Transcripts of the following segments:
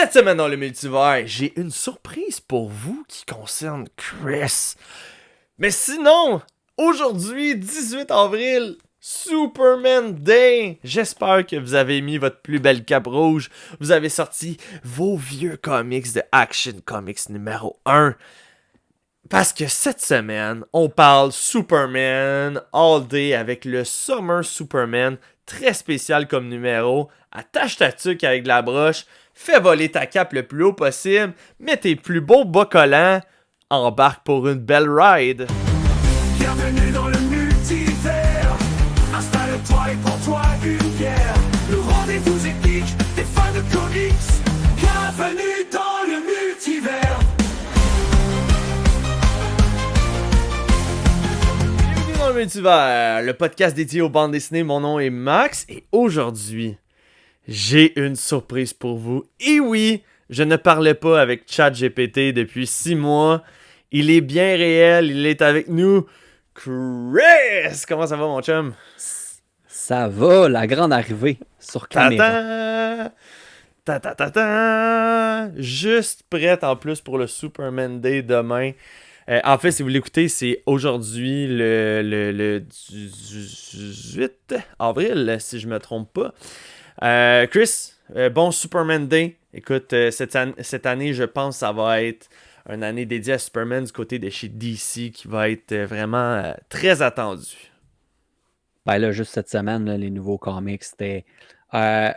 Cette semaine dans le multivers, j'ai une surprise pour vous qui concerne Chris. Mais sinon, aujourd'hui, 18 avril, Superman Day. J'espère que vous avez mis votre plus belle cape rouge. Vous avez sorti vos vieux comics de Action Comics numéro 1. Parce que cette semaine, on parle Superman All Day avec le Summer Superman. Très spécial comme numéro. Attache ta tuque avec de la broche. Fais voler ta cape le plus haut possible. Mets tes plus beaux bas collants. Embarque pour une belle ride. Bienvenue dans le multivers. Installe-toi et prends-toi une bière. Le rendez-vous épique des fans de comics. Bienvenue dans le multivers. Bienvenue dans le multivers, le podcast dédié aux bandes dessinées. Mon nom est Max et aujourd'hui, j'ai une surprise pour vous. Et oui, je ne parlais pas avec ChatGPT depuis 6 mois. Il est bien réel, il est avec nous. Chris! Comment ça va, mon chum? Ça va, la grande arrivée sur caméra. Ta-ta! Ta-ta-ta-ta! Juste prête en plus pour le Superman Day demain. En fait, si vous l'écoutez, c'est aujourd'hui le 18 avril, si je me trompe pas. Chris, bon Superman Day. Écoute, cette année, je pense que ça va être une année dédiée à Superman du côté de chez DC qui va être vraiment très attendu. Ben là, juste cette semaine, là, les nouveaux comics, c'était un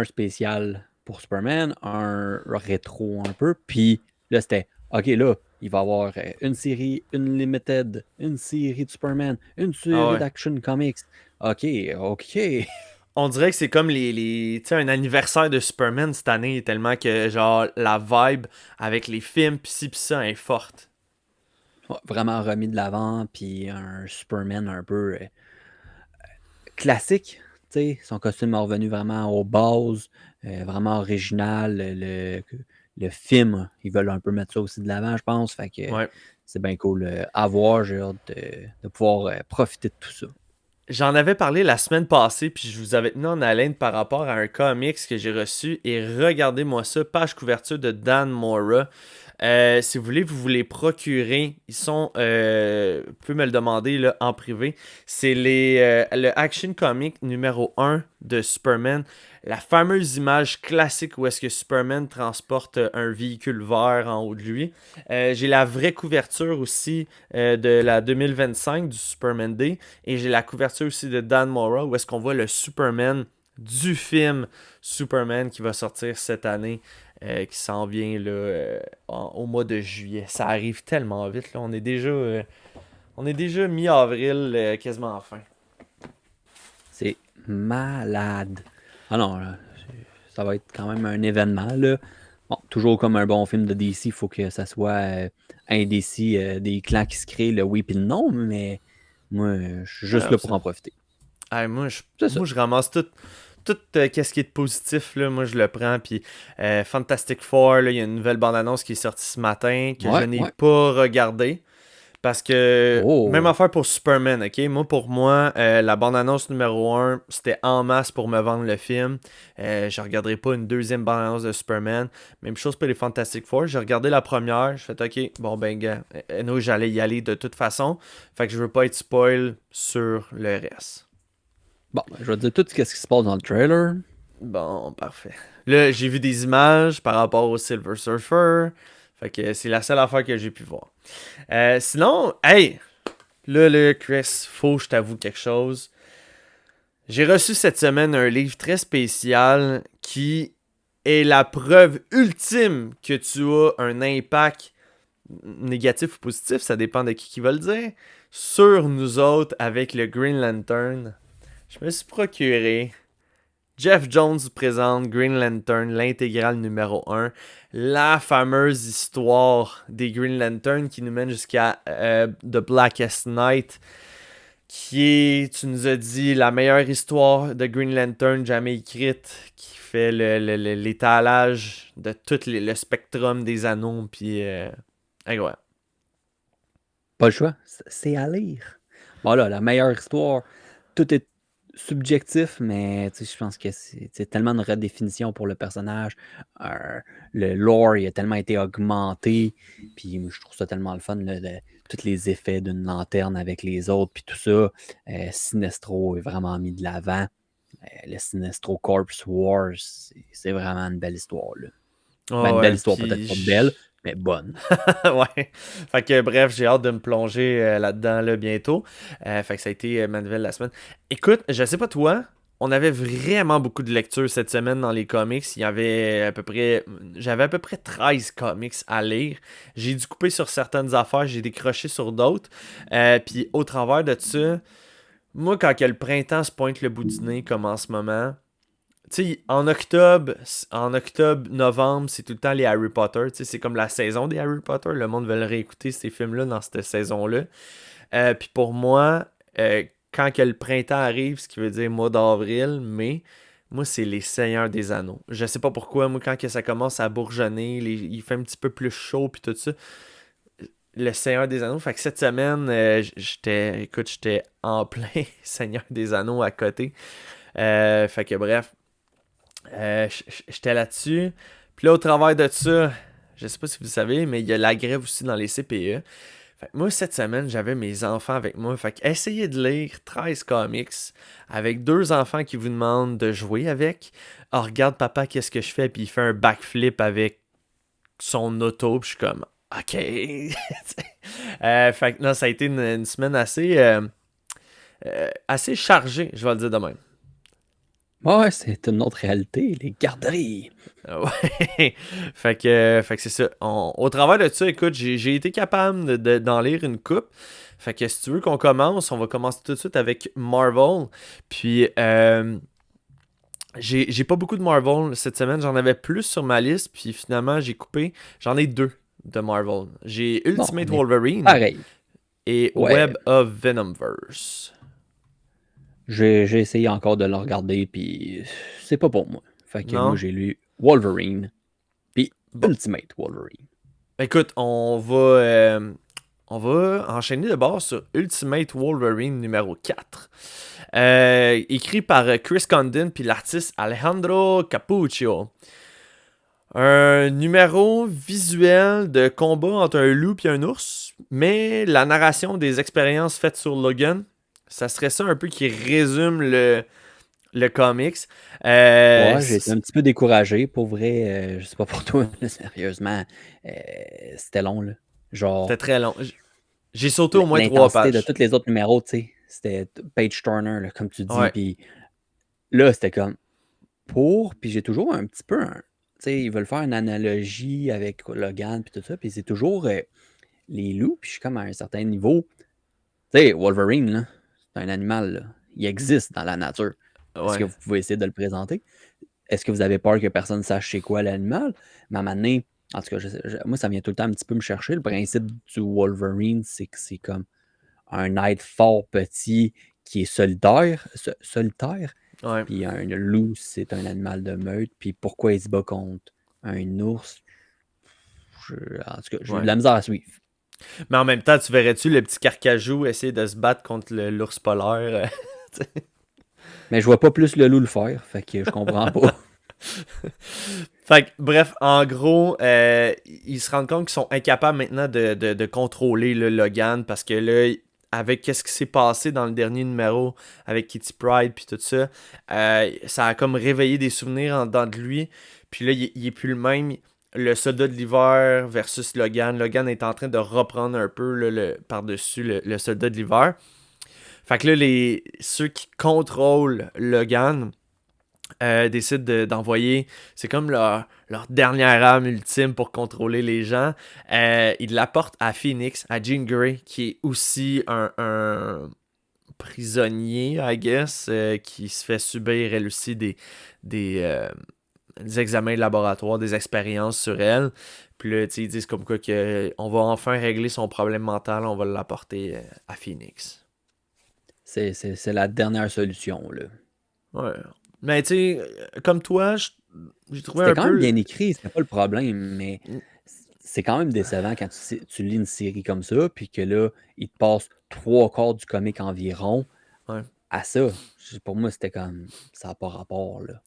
spécial pour Superman, un rétro un peu, puis là, c'était, OK, là, il va y avoir une série, une limited, une série de Superman, une Ah série ouais. d'Action Comics. OK. On dirait que c'est comme tu sais, un anniversaire de Superman cette année, tellement que, genre, la vibe avec les films pis ci pis ça est forte. Ouais, vraiment remis de l'avant, puis un Superman un peu classique. Tu sais, son costume est revenu vraiment aux bases, vraiment original. Le film, ils veulent un peu mettre ça aussi de l'avant, je pense. Fait que Ouais. c'est bien cool à voir. J'ai hâte de pouvoir profiter de tout ça. J'en avais parlé la semaine passée, puis je vous avais tenu en haleine par rapport à un comics que j'ai reçu. Et regardez-moi ça, page couverture de Dan Mora. Si vous voulez les procurer, ils sont, vous pouvez me le demander là, en privé. C'est le Action Comic numéro 1 de Superman. La fameuse image classique où est-ce que Superman transporte un véhicule vert en haut de lui. J'ai la vraie couverture aussi de la 2025 du Superman Day. Et j'ai la couverture aussi de Dan Mora où est-ce qu'on voit le Superman du film Superman qui va sortir cette année. Qui s'en vient là, au mois de juillet. Ça arrive tellement vite. Là. On est déjà mi-avril, quasiment en fin. C'est malade. Ah non, là, ça va être quand même un événement. Là. Bon, toujours comme un bon film de DC, il faut que ça soit indécis, des clans qui se créent, le oui et le non, mais moi, je suis juste Alors, là ça. pour en profiter. Hey, C'est ça. moi, je ramasse tout qu'est-ce qui est de positif. Là, moi, je le prends. Puis Fantastic Four, là, il y a une nouvelle bande-annonce qui est sortie ce matin que je Ouais, n'ai ouais. pas regardée. Parce que, même Oh, affaire pour Superman, ok? Pour moi, la bande-annonce numéro 1, c'était en masse pour me vendre le film. Je regarderai pas une deuxième bande-annonce de Superman. Même chose pour les Fantastic Four. J'ai regardé la première, je fais ok, bon ben, gars, nous, j'allais y aller de toute façon. Fait que je veux pas être spoil sur le reste. bon, ben, je vais te dire tout ce qui se passe dans le trailer. Bon, parfait. Là, j'ai vu des images par rapport au Silver Surfer. Fait que c'est la seule affaire que j'ai pu voir. Sinon, hey, là, Chris, faut que je t'avoue quelque chose. J'ai reçu cette semaine un livre très spécial qui est la preuve ultime que tu as un impact négatif ou positif, ça dépend de qui va le dire, sur nous autres avec le Green Lantern. Je me suis procuré Jeff Jones présente Green Lantern, l'intégrale numéro 1. La fameuse histoire des Green Lantern qui nous mène jusqu'à The Blackest Night. Qui est, tu nous as dit, la meilleure histoire de Green Lantern jamais écrite. Qui fait l'étalage de tout le spectrum des anneaux. Puis, incroyable. Pas le choix, c'est à lire. Bon là, la meilleure histoire, tout est subjectif, mais je pense que c'est tellement une redéfinition pour le personnage. Euh, le lore, il a tellement été augmenté. Puis je trouve ça tellement le fun, là, tous les effets d'une lanterne avec les autres, puis tout ça. Sinestro est vraiment mis de l'avant. Le Sinestro Corps Wars, c'est vraiment une belle histoire. Là. Ben, Oh, une belle ouais, histoire, peut-être pas belle, mais bonne. ouais. Fait que bref, j'ai hâte de me plonger là-dedans là, bientôt. Fait que ça a été ma nouvelle de la semaine. Écoute, je sais pas toi, on avait vraiment beaucoup de lectures cette semaine dans les comics. Il y avait à peu près. J'avais à peu près 13 comics à lire. J'ai dû couper sur certaines affaires, j'ai décroché sur d'autres. Puis au travers de ça, moi, quand que le printemps se pointe le bout du nez, comme en ce moment. Tu sais, en octobre, novembre, c'est tout le temps les Harry Potter. Tu sais, c'est comme la saison des Harry Potter. Le monde veut réécouter ces films-là dans cette saison-là. Puis pour moi, quand que le printemps arrive, ce qui veut dire mois d'avril, mai, moi, c'est les Seigneurs des Anneaux. Je sais pas pourquoi, moi, quand que ça commence à bourgeonner, il fait un petit peu plus chaud, puis tout ça. Le Seigneur des Anneaux. Fait que cette semaine, j'étais en plein Seigneur des Anneaux à côté. Fait que bref. J'étais là-dessus. Puis là, au travers de ça, je sais pas si vous savez, mais il y a la grève aussi dans les CPE. Fait que moi, cette semaine, j'avais mes enfants avec moi. Fait que essayez de lire 13 comics avec deux enfants qui vous demandent de jouer avec. Ah, regarde papa, qu'est-ce que je fais? Puis il fait un backflip avec son auto. Puis je suis comme, OK. Fait que non, ça a été une semaine assez chargée, je vais le dire de même. Ouais, c'est une autre réalité, les garderies. Ouais. Fait que c'est ça. Au travers de ça, écoute, j'ai été capable d'en lire une coupe. Fait que si tu veux qu'on commence, on va commencer tout de suite avec Marvel. Puis, j'ai pas beaucoup de Marvel cette semaine. J'en avais plus sur ma liste. Puis finalement, j'ai coupé. J'en ai deux de Marvel. J'ai Bon, Ultimate on est Wolverine pareil. et Ouais, Web of Venomverse. j'ai essayé encore de le regarder, puis c'est pas pour moi. Fait que moi, Non? j'ai lu Wolverine, puis Bon. Ultimate Wolverine. Écoute, on va enchaîner de base sur Ultimate Wolverine numéro 4. Écrit par Chris Condon puis l'artiste Alejandro Capuccio. Un numéro visuel de combat entre un loup et un ours, mais la narration des expériences faites sur Logan, ça serait ça un peu qui résume le comics. Ouais, j'ai été un petit peu découragé, pour vrai. Je sais pas pour toi, mais sérieusement, euh, c'était long, là. C'était Genre, très long. J'ai sauté au moins 3 l'intensité de pages. tous les autres numéros, tu sais, c'était page turner, là, comme tu dis, Ouais. puis là, c'était comme puis j'ai toujours un petit peu tu sais, ils veulent faire une analogie avec Logan, puis tout ça, puis c'est toujours les loups, puis je suis comme à un certain niveau. Tu sais, Wolverine, là, c'est un animal, là. Il existe dans la nature. Est-ce que Ouais. vous pouvez essayer de le présenter? Est-ce que vous avez peur que personne ne sache c'est quoi l'animal? Mais à un moment donné, en tout cas, moi, ça vient tout le temps un petit peu me chercher. Le principe du Wolverine, c'est que c'est comme un être fort petit qui est solitaire. Ouais. Puis un loup, c'est un animal de meute. Puis pourquoi il se bat contre un ours? En tout cas, j'ai eu de Ouais. la misère à suivre. Mais en même temps, tu verrais-tu le petit carcajou essayer de se battre contre l'ours polaire? Tu sais? Mais je vois pas plus le loup le faire, fait que je comprends pas. Fait que, bref, en gros, ils se rendent compte qu'ils sont incapables maintenant de contrôler le Logan parce que là, avec qu'est-ce qui s'est passé dans le dernier numéro avec Kitty Pryde puis tout ça, ça a comme réveillé des souvenirs en dedans de lui. Puis là, il est plus le même. Le soldat de l'hiver versus Logan. Logan est en train de reprendre un peu là, par-dessus le soldat de l'hiver. Fait que là, ceux qui contrôlent Logan décident d'envoyer, c'est comme leur dernière arme ultime pour contrôler les gens. Ils l'apportent à Phoenix, à Jean Grey, qui est aussi un prisonnier, I guess, qui se fait subir elle aussi des examens de laboratoire, des expériences sur elle. Puis là, ils disent comme quoi que on va enfin régler son problème mental, on va l'apporter à Phoenix. C'est la dernière solution, là. Ouais. Mais tu sais, comme toi, j'ai trouvé C'était un quand même bien peu. écrit, c'était pas le problème, mais c'est quand même décevant quand tu lis une série comme ça, puis que là, il te passe 3 quarts du comic environ, Ouais. à ça. Pour moi, c'était comme, ça n'a pas rapport, là.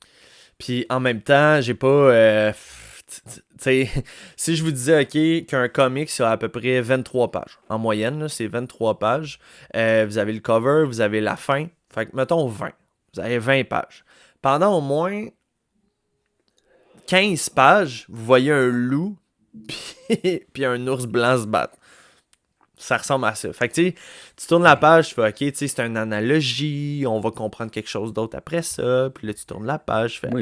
Puis en même temps, j'ai pas. Tu sais, si je vous disais, OK, qu'un comic, c'est à peu près 23 pages. En moyenne, là, c'est 23 pages. Vous avez le cover, vous avez la fin. Fait que, mettons 20. Vous avez 20 pages. Pendant au moins 15 pages, vous voyez un loup puis un ours blanc se battre. Ça ressemble à ça. Fait que tu tournes la page, tu fais OK, c'est une analogie, on va comprendre quelque chose d'autre après ça. Puis là, tu tournes la page, tu fais. Moi,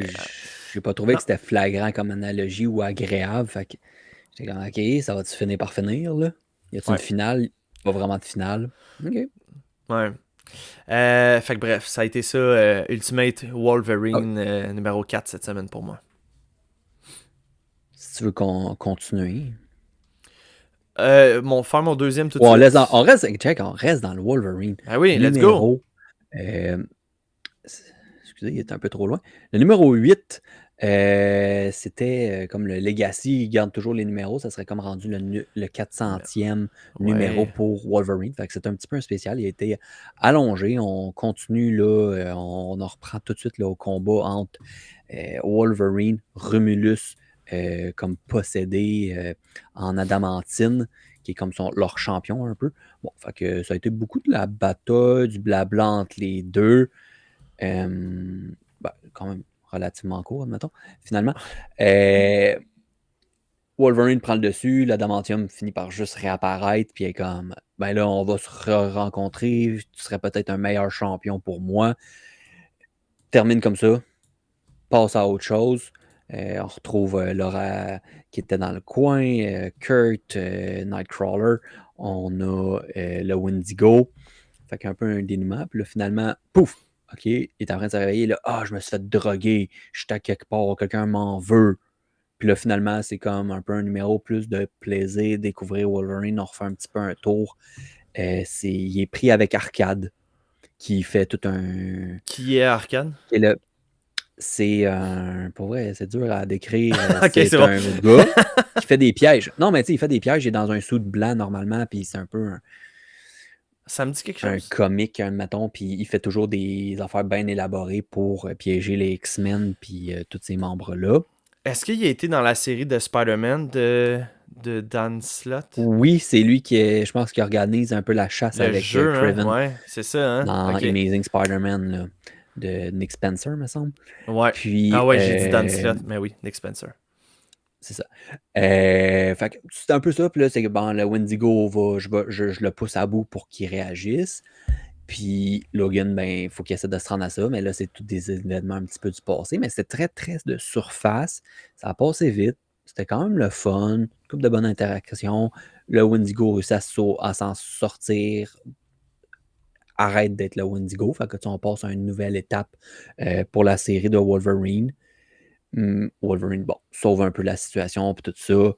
j'ai pas trouvé non. que c'était flagrant comme analogie ou agréable. Fait que j'étais comme, OK, ça va-tu finir par finir, là? Y a-tu une Ouais. finale? Pas vraiment de finale. OK. Ouais. Fait que bref, ça a été ça, Ultimate Wolverine numéro 4 cette semaine pour moi. Si tu veux qu'on continue. Faire mon deuxième tout de On suite. on reste dans le Wolverine. Ah oui, let's go. euh, excusez, il est un peu trop loin. Le numéro 8, c'était comme le Legacy, il garde toujours les numéros. Ça serait comme rendu le 400e numéro Ouais. pour Wolverine. Fait que c'est un petit peu un spécial. Il a été allongé. On continue là. On en reprend tout de suite là, au combat entre Wolverine, Romulus, comme possédé en adamantine, qui est comme leur champion un peu. Bon, fait que ça a été beaucoup de la bataille, du blabla entre les deux. Quand même relativement court, admettons, finalement. Wolverine prend le dessus, l'adamantium finit par juste réapparaître, puis est comme, ben là, on va se rencontrer, tu serais peut-être un meilleur champion pour moi. Termine comme ça, passe à autre chose. On retrouve Laura qui était dans le coin, Kurt, Nightcrawler, on a le Wendigo. Fait qu'un peu un dénouement. Puis là, finalement, pouf! OK, il est en train de se réveiller. Là, je me suis fait droguer. Je suis à quelque part. Quelqu'un m'en veut. Puis là, finalement, c'est comme un peu un numéro plus de plaisir. Découvrir Wolverine. On refait un petit peu un tour. Il est pris avec Arcade, qui fait tout un. Qui est Arcane? C'est un. Pour vrai, c'est dur à décrire. Ok, C'est c'est bon. un gars qui fait des pièges. Non, mais tu sais, il fait des pièges. Il est dans un suit blanc normalement. Puis c'est un peu Ça me dit quelque un chose. comique, mettons, puis il fait toujours des affaires bien élaborées pour piéger les X-Men puis tous ces membres-là. Est-ce qu'il a été dans la série de Spider-Man de Dan Slott? Oui, c'est lui je pense, qui organise un peu la chasse Le avec jeu, hein? Kraven Ouais, c'est ça, hein? dans Ok. Amazing Spider-Man là, de Nick Spencer, me semble. Ouais. Puis, Ah ouais, j'ai dit Dan Slott, mais oui, Nick Spencer. c'est ça. Fait que c'est un peu ça. Puis là, c'est que bon, le Wendigo, je le pousse à bout pour qu'il réagisse. Puis Logan, ben, il faut qu'il essaie de se rendre à ça, mais là, c'est tous des événements un petit peu du passé, mais c'est très, très de surface. Ça a passé vite. C'était quand même le fun. Une couple de bonnes interactions. Le Wendigo réussit à s'en sortir. Arrête d'être le Wendigo. Fait que on passe à une nouvelle étape pour la série de Wolverine. Wolverine, bon, sauve un peu la situation puis tout ça.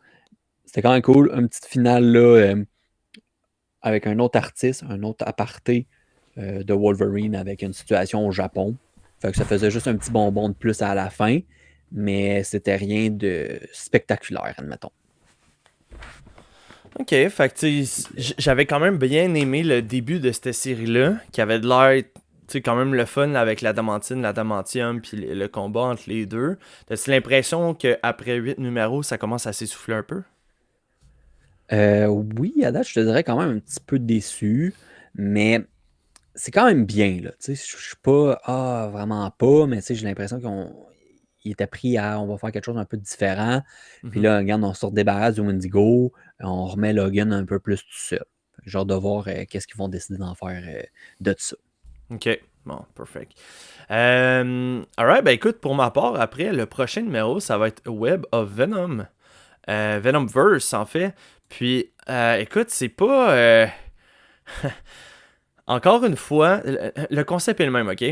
C'était quand même cool. Une petite finale là, avec un autre artiste, un autre aparté de Wolverine avec une situation au Japon. Fait que ça faisait juste un petit bonbon de plus à la fin, mais c'était rien de spectaculaire, admettons. Ok, fait que tu sais, j'avais quand même bien aimé le début de cette série-là, qui avait de l'air, tu sais, quand même le fun avec l'adamantine, l'adamantium, puis le combat entre les deux. T'as-tu l'impression qu'après 8 numéros, ça commence à s'essouffler un peu? Oui, à date, je te dirais quand même un petit peu déçu, mais c'est quand même bien, là. Tu sais, je suis pas, vraiment pas, mais tu sais, j'ai l'impression qu'il était pris on va faire quelque chose un peu différent. Puis Mhm. là, regarde, on se débarrasse du Wendigo, on remet Logan un peu plus tout seul. Genre de voir qu'est-ce qu'ils vont décider d'en faire de ça. Ok, bon, perfect. Alright, ben écoute, pour ma part, après, le prochain numéro, ça va être Web of Venom. Venomverse, en fait. Puis, écoute, c'est pas... Encore une fois, le concept est le même, ok?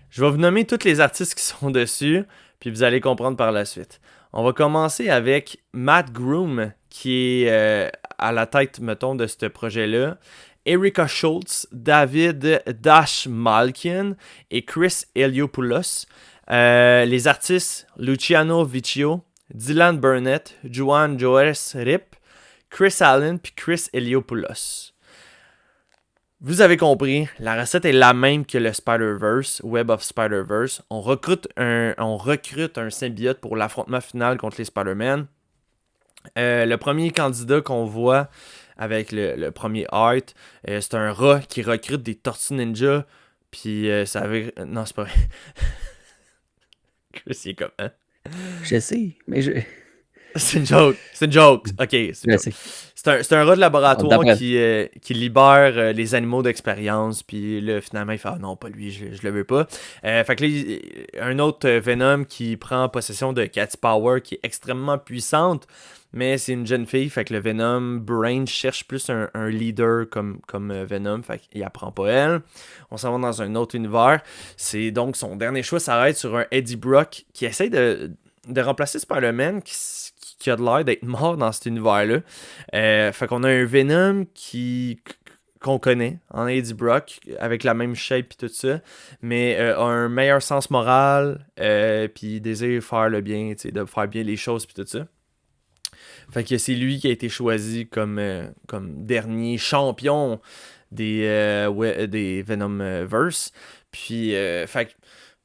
Je vais vous nommer tous les artistes qui sont dessus, puis vous allez comprendre par la suite. On va commencer avec Matt Groom, qui est à la tête, mettons, de ce projet-là. Erika Schultz, David Dashmalkian et Chris Eliopoulos. Les artistes, Luciano Vicchio, Dylan Burnett, Juan Joes Rip, Chris Allen puis Chris Eliopoulos. Vous avez compris, la recette est la même que le Spider-Verse, Web of Spider-Verse. On recrute un symbiote pour l'affrontement final contre les Spider-Man. Le premier candidat qu'on voit avec le premier art, c'est un rat qui recrute des tortues ninja. Puis ça avait. Non, c'est pas vrai. Chris, il est comme. Hein? Je sais, mais je. C'est une joke. C'est une joke. Ok, c'est une Je joke. sais. C'est un rat de laboratoire D'après. qui libère les animaux d'expérience. Puis là, finalement, il fait ah non, pas lui, je le veux pas. Fait que là, un autre Venom qui prend possession de Cat's Power qui est extrêmement puissante. Mais c'est une jeune fille. Fait que le Venom Brain cherche plus un leader comme Venom. Fait qu'il apprend pas elle. On s'en va dans un autre univers. C'est donc son dernier choix s'arrête sur un Eddie Brock qui essaye de remplacer Spider-Man qui a de l'air d'être mort dans cet univers-là. Fait qu'on a un Venom qu'on connaît en Eddie Brock avec la même shape et tout ça, mais a un meilleur sens moral puis désire faire le bien, de faire bien les choses puis tout ça. Fait que c'est lui qui a été choisi comme dernier champion des Venomverse. Puis, fait que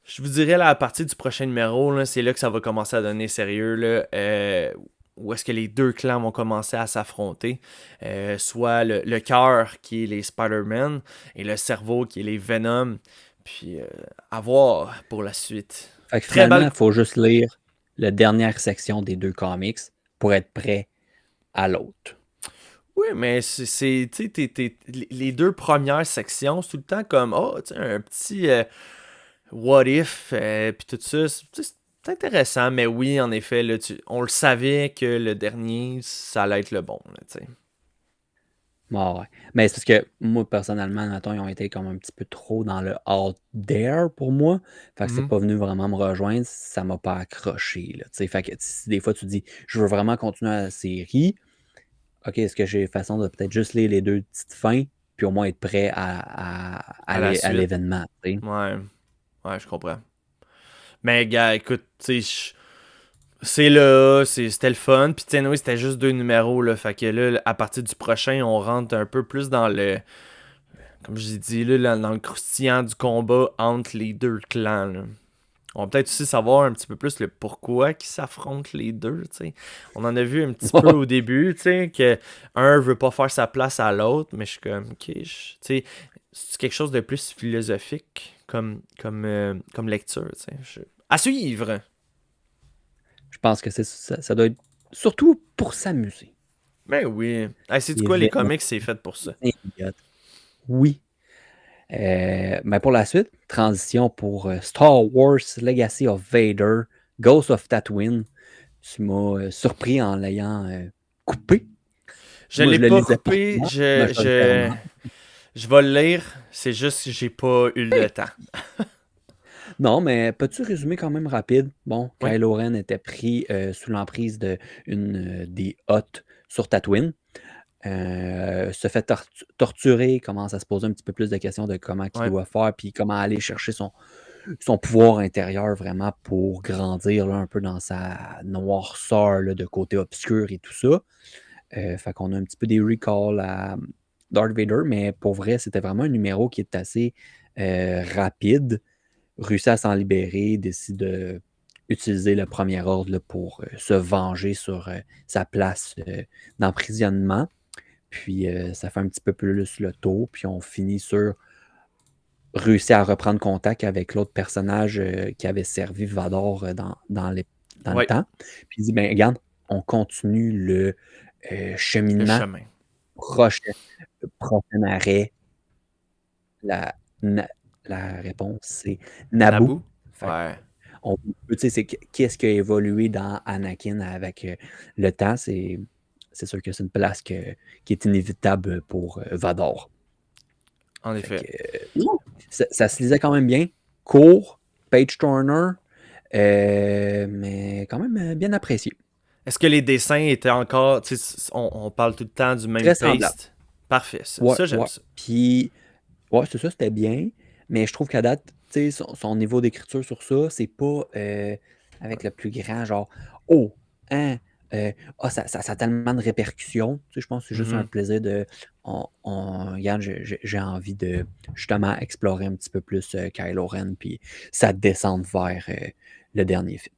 je vous dirais, là, à partir du prochain numéro, là, c'est là que ça va commencer à donner sérieux. Là, où est-ce que les deux clans vont commencer à s'affronter. Soit le cœur, qui est les Spider-Man, et le cerveau, qui est les Venom. Puis, à voir pour la suite. Fait que Très finalement, belle. il faut juste lire la dernière section des deux comics pour être prêt à l'autre. Oui, mais c'est tu sais, les deux premières sections, c'est tout le temps comme, oh, tu sais, un petit what if, puis tout ça. C'est intéressant, mais oui, en effet, là, on le savait que le dernier, ça allait être le bon, là, tu sais. Ouais. Mais c'est parce que moi, personnellement, mettons, ils ont été comme un petit peu trop dans le out there pour moi. Fait que c'est Mhm. pas venu vraiment me rejoindre. Ça m'a pas accroché. Là, tu sais. Fait que si des fois tu dis je veux vraiment continuer la série, ok, est-ce que j'ai façon de peut-être juste lire les deux petites fins, puis au moins être prêt À la à suite. l'événement, tu sais. Ouais, ouais, je comprends. Mais, gars, écoute, tu sais, c'est là, c'était le fun. Puis, tu sais, oui, c'était juste deux numéros, là. Fait que là, à partir du prochain, on rentre un peu plus dans le. Comme je dit, là, dans le croustillant du combat entre les deux clans, là. On va peut-être aussi savoir un petit peu plus le pourquoi qu'ils s'affrontent les deux, tu sais. On en a vu un petit peu au début, tu sais, que un veut pas faire sa place à l'autre, mais je suis comme, ok, tu sais, c'est quelque chose de plus philosophique comme lecture, tu sais. À suivre! Je pense que ça doit être surtout pour s'amuser. Ben oui. Hey, c'est du quoi, les Événement comics, c'est fait pour ça. idiote. Oui. Mais pour la suite, transition pour Star Wars Legacy of Vader, Ghost of Tatooine. Tu m'as surpris en l'ayant coupé. Je Moi, l'ai je le pas lisais coupé, parfaitement, je, majoritairement. je vais le lire, c'est juste que j'ai pas eu le temps. Non, mais peux-tu résumer quand même rapide? Bon, Oui. Kylo Ren était pris sous l'emprise des Hoth sur Tatooine. Se fait torturer, commence à se poser un petit peu plus de questions de comment il Ouais. doit faire, puis comment aller chercher son pouvoir intérieur vraiment pour grandir là, un peu dans sa noirceur là, de côté obscur et tout ça. Fait qu'on a un petit peu des recalls à Darth Vader, mais pour vrai, c'était vraiment un numéro qui est assez rapide. Réussit à s'en libérer, décide d'utiliser le premier ordre là, pour se venger sur sa place d'emprisonnement. Puis ça fait un petit peu plus le tour, puis on finit sur réussir à reprendre contact avec l'autre personnage qui avait servi Vador dans le Ouais, temps. Puis il dit, ben regarde, on continue le le cheminement. chemin. Prochain arrêt, la, na- la réponse, c'est Naboo. Naboo? Fait Ouais. tu sais, c'est qu'est-ce qui a évolué dans Anakin avec le temps. C'est sûr que c'est une place qui est inévitable pour Vador. En Fait effet. que, ça se lisait quand même bien. Court, page turner, mais quand même bien apprécié. Est-ce que les dessins étaient encore. Tu sais, on parle tout le temps du même Très semblable. paste. Parfait, ça. Ouais, Ça, j'aime ouais. ça. Puis, ouais, c'est ça, c'était bien. Mais je trouve qu'à date, tu sais, son niveau d'écriture sur ça, c'est pas avec le plus grand, genre, oh, hein, Ça a tellement de répercussions. Tu sais, je pense que c'est juste un Mhm. plaisir de. Regarde, j'ai envie de justement explorer un petit peu plus Kylo Ren, puis ça descendre vers le dernier film.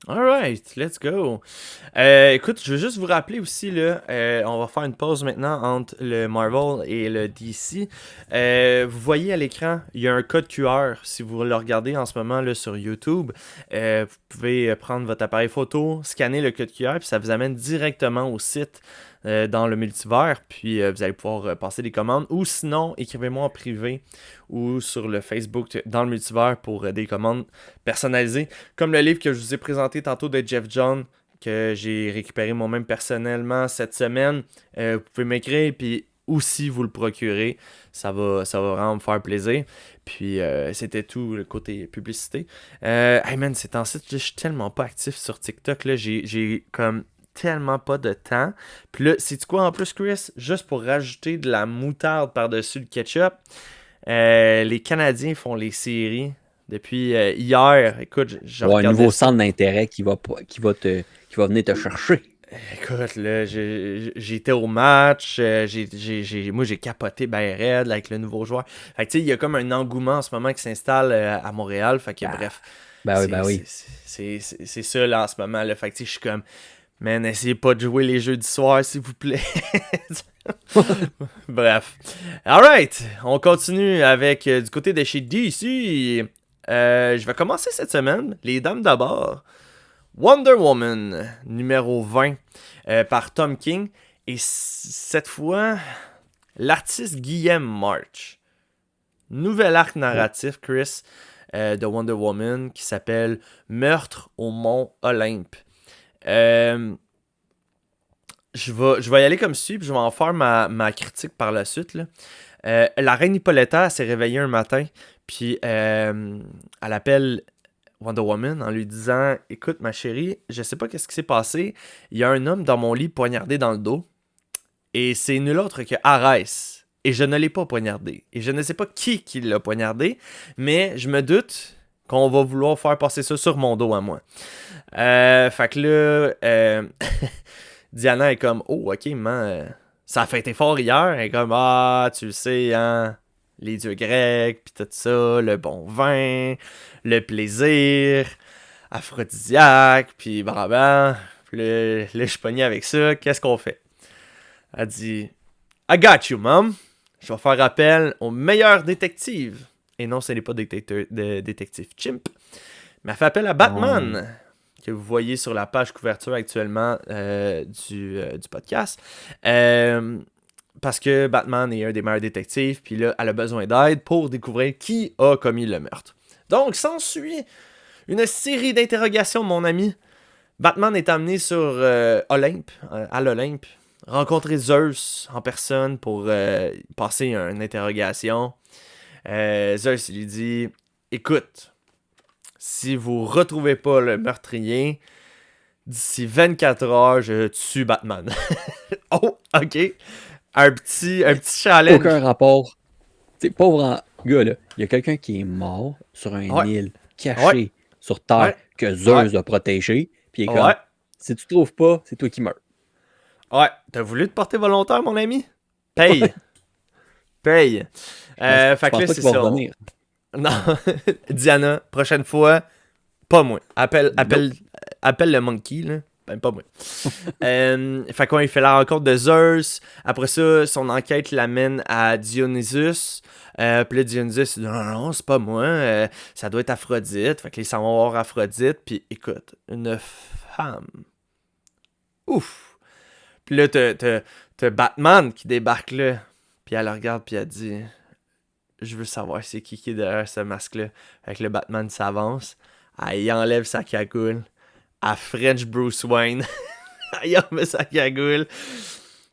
Alright, let's go. Écoute, je veux juste vous rappeler aussi, là, on va faire une pause maintenant entre le Marvel et le DC. Vous voyez à l'écran, il y a un code QR. Si vous le regardez en ce moment là, sur YouTube, vous pouvez prendre votre appareil photo, scanner le code QR, puis ça vous amène directement au site dans le multivers. Puis vous allez pouvoir passer des commandes. Ou sinon, écrivez-moi en privé ou sur le Facebook dans le multivers pour des commandes personnalisées. Comme le livre que je vous ai présenté tantôt de Jeff John, que j'ai récupéré moi-même personnellement cette semaine. Vous pouvez m'écrire, puis aussi vous le procurer. Ça va vraiment me faire plaisir. Puis c'était tout le côté publicité. Hey man, c'est en site, je suis tellement pas actif sur TikTok. Là, j'ai comme tellement pas de temps. Puis là, c'est quoi en plus, Chris? Juste pour rajouter de la moutarde par-dessus le ketchup. Les Canadiens font les séries depuis hier. Écoute, je Ouais, un regardais nouveau ça. centre d'intérêt qui va venir te chercher. Écoute, là, j'étais au match, moi j'ai capoté ben raide avec le nouveau joueur. Fait que tu sais, il y a comme un engouement en ce moment qui s'installe à Montréal. Fait que Ah, bref, ben oui, ben oui. c'est ça là en ce moment. Là. Fait que tu sais, je suis comme, man, essayez pas de jouer les jeux du soir, s'il vous plaît. Bref. Alright, on continue avec du côté de chez DC. Je vais commencer cette semaine, les dames d'abord. Wonder Woman, numéro 20, par Tom King. Et cette fois, l'artiste Guillaume March. Nouvel arc Oh. narratif, Chris, de Wonder Woman qui s'appelle Meurtre au Mont Olympe. Euh, je vais y aller comme suit, puis je vais en faire ma critique par la suite. Là. La reine Hippolyta elle s'est réveillée un matin, puis elle appelle Wonder Woman en lui disant: Écoute, ma chérie, je sais pas qu'est-ce qui s'est passé. Il y a un homme dans mon lit poignardé dans le dos. Et c'est nul autre que Arès. Et je ne l'ai pas poignardé. Et je ne sais pas qui l'a poignardé. Mais je me doute qu'on va vouloir faire passer ça sur mon dos à moi. Fait que là, Diana est comme: Oh, ok, man, ça a fait été fort hier. Elle est comme: Ah, tu le sais, hein. Les dieux grecs, puis tout ça, le bon vin, le plaisir, aphrodisiaque, puis blablabla. Puis là, je suis pogné avec ça. Qu'est-ce qu'on fait? Elle dit: I got you, mom. Je vais faire appel au meilleur détective. Et non, ce n'est pas détective Chimp. Mais elle fait appel à Oh. Batman, que vous voyez sur la page couverture actuellement du podcast. Parce que Batman est un des meilleurs détectives, puis là, elle a besoin d'aide pour découvrir qui a commis le meurtre. Donc, s'ensuit une série d'interrogations, mon ami. Batman est amené sur Olympe, à l'Olympe, rencontrer Zeus en personne pour passer une interrogation. Zeus lui dit: Écoute, si vous retrouvez pas le meurtrier, d'ici 24 heures, je tue Batman. Oh, ok. Un petit challenge. Aucun rapport. Tu sais, pauvre gars, là, il y a quelqu'un qui est mort sur une Ouais, île ouais, cachée sur Terre ouais, que ouais, Zeus a protégé, puis il est comme, ouais, si tu trouves pas, c'est toi qui meurs. ouais. T'as voulu te porter volontaire, mon ami? Paye, Ouais. paye. Mais je Fait que pense là, pas c'est qu'il va ça. revenir. Non, Diana, prochaine fois, pas moi. Nope. Appelle le monkey, là. Ben, pas moi. Fait quoi, il fait la rencontre de Zeus. Après ça, son enquête l'amène à Dionysus. Puis là, Dionysus, il dit: Non, non, non, c'est pas moi. Ça doit être Aphrodite. Fait que là, ils s'en vont voir Aphrodite. Puis écoute, une femme. Ouf. Puis là, t'as Batman qui débarque là. Puis elle le regarde, puis elle dit: Je veux savoir c'est qui est derrière ce masque-là. Fait que le Batman s'avance. Il enlève sa cagoule. À French Bruce Wayne. Il enlève sa cagoule.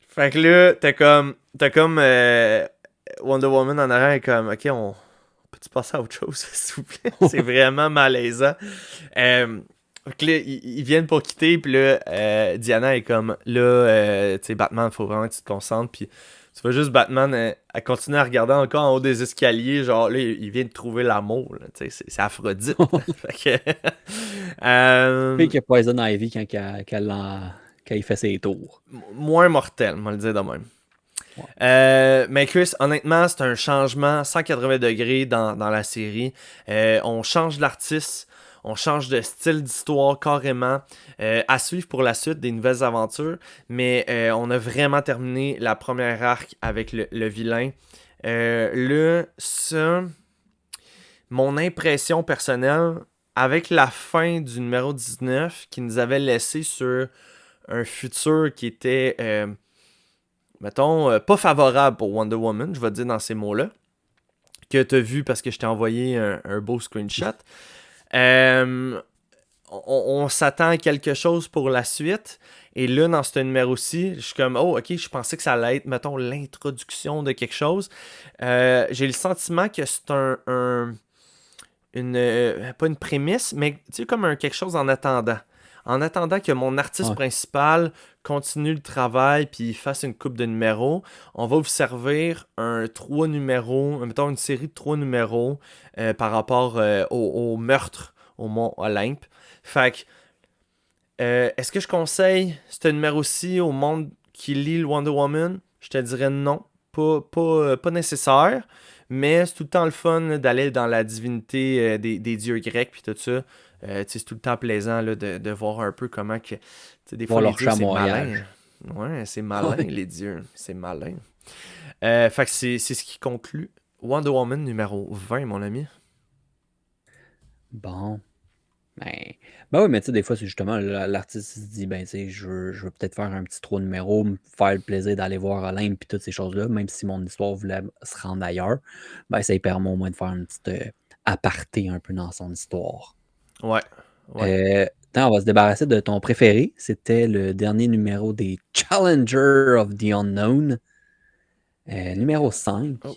Fait que là, t'as comme Wonder Woman en arrière, est comme: Ok, on peut-tu passer à autre chose, s'il vous plaît? C'est vraiment malaisant. Fait que là, ils viennent pour quitter, puis là, Diana est comme: Là, tu sais, Batman, faut vraiment que tu te concentres, puis tu vois juste Batman, elle continue à regarder encore en haut des escaliers, genre là, il vient de trouver l'amour, là, tu sais, c'est Aphrodite. Fait que, Puis qu'il y a Poison Ivy quand quand il fait ses tours. Moins mortel, on va le dire de même. Mais Chris, honnêtement, c'est un changement 180 degrés dans la série. On change l'artiste, on change de style d'histoire carrément. À suivre pour la suite des nouvelles aventures. Mais on a vraiment terminé la première arc avec le vilain. Là, ça, mon impression personnelle, avec la fin du numéro 19, qui nous avait laissé sur un futur qui était... mettons, pas favorable pour Wonder Woman, je vais te dire dans ces mots-là, que tu as vu parce que je t'ai envoyé un beau screenshot. On s'attend à quelque chose pour la suite. Et là, dans ce numéro-ci, je suis comme, oh, ok, je pensais que ça allait être, mettons, l'introduction de quelque chose. J'ai le sentiment que c'est pas une prémisse, mais tu sais, comme quelque chose en attendant. En attendant que mon artiste principal continue le travail puis fasse une coupe de numéros, on va vous servir un 3 numéros, mettons une série de 3 numéros par rapport au meurtre au Mont Olympe. Fait que, est-ce que je conseille ce numéro-ci au monde qui lit le Wonder Woman? Je te dirais non, pas nécessaire. Mais c'est tout le temps le fun d'aller dans la divinité des dieux grecs puis tout ça. C'est tout le temps plaisant là, de voir un peu comment que. Des fois, les dieux, c'est malin. Ouais, c'est malin, les dieux. C'est malin. Fait que c'est ce qui conclut Wonder Woman numéro 20, mon ami. Bon. Ben oui, mais tu sais, des fois, c'est justement l'artiste se dit, ben tu sais, je veux peut-être faire un petit 3 numéros, me faire le plaisir d'aller voir Olympe puis toutes ces choses-là, même si mon histoire voulait se rendre ailleurs, ben ça lui permet au moins de faire une petite aparté un peu dans son histoire. Ouais. On va se débarrasser de ton préféré. C'était le dernier numéro des Challenger of the Unknown. Numéro 5. Oh.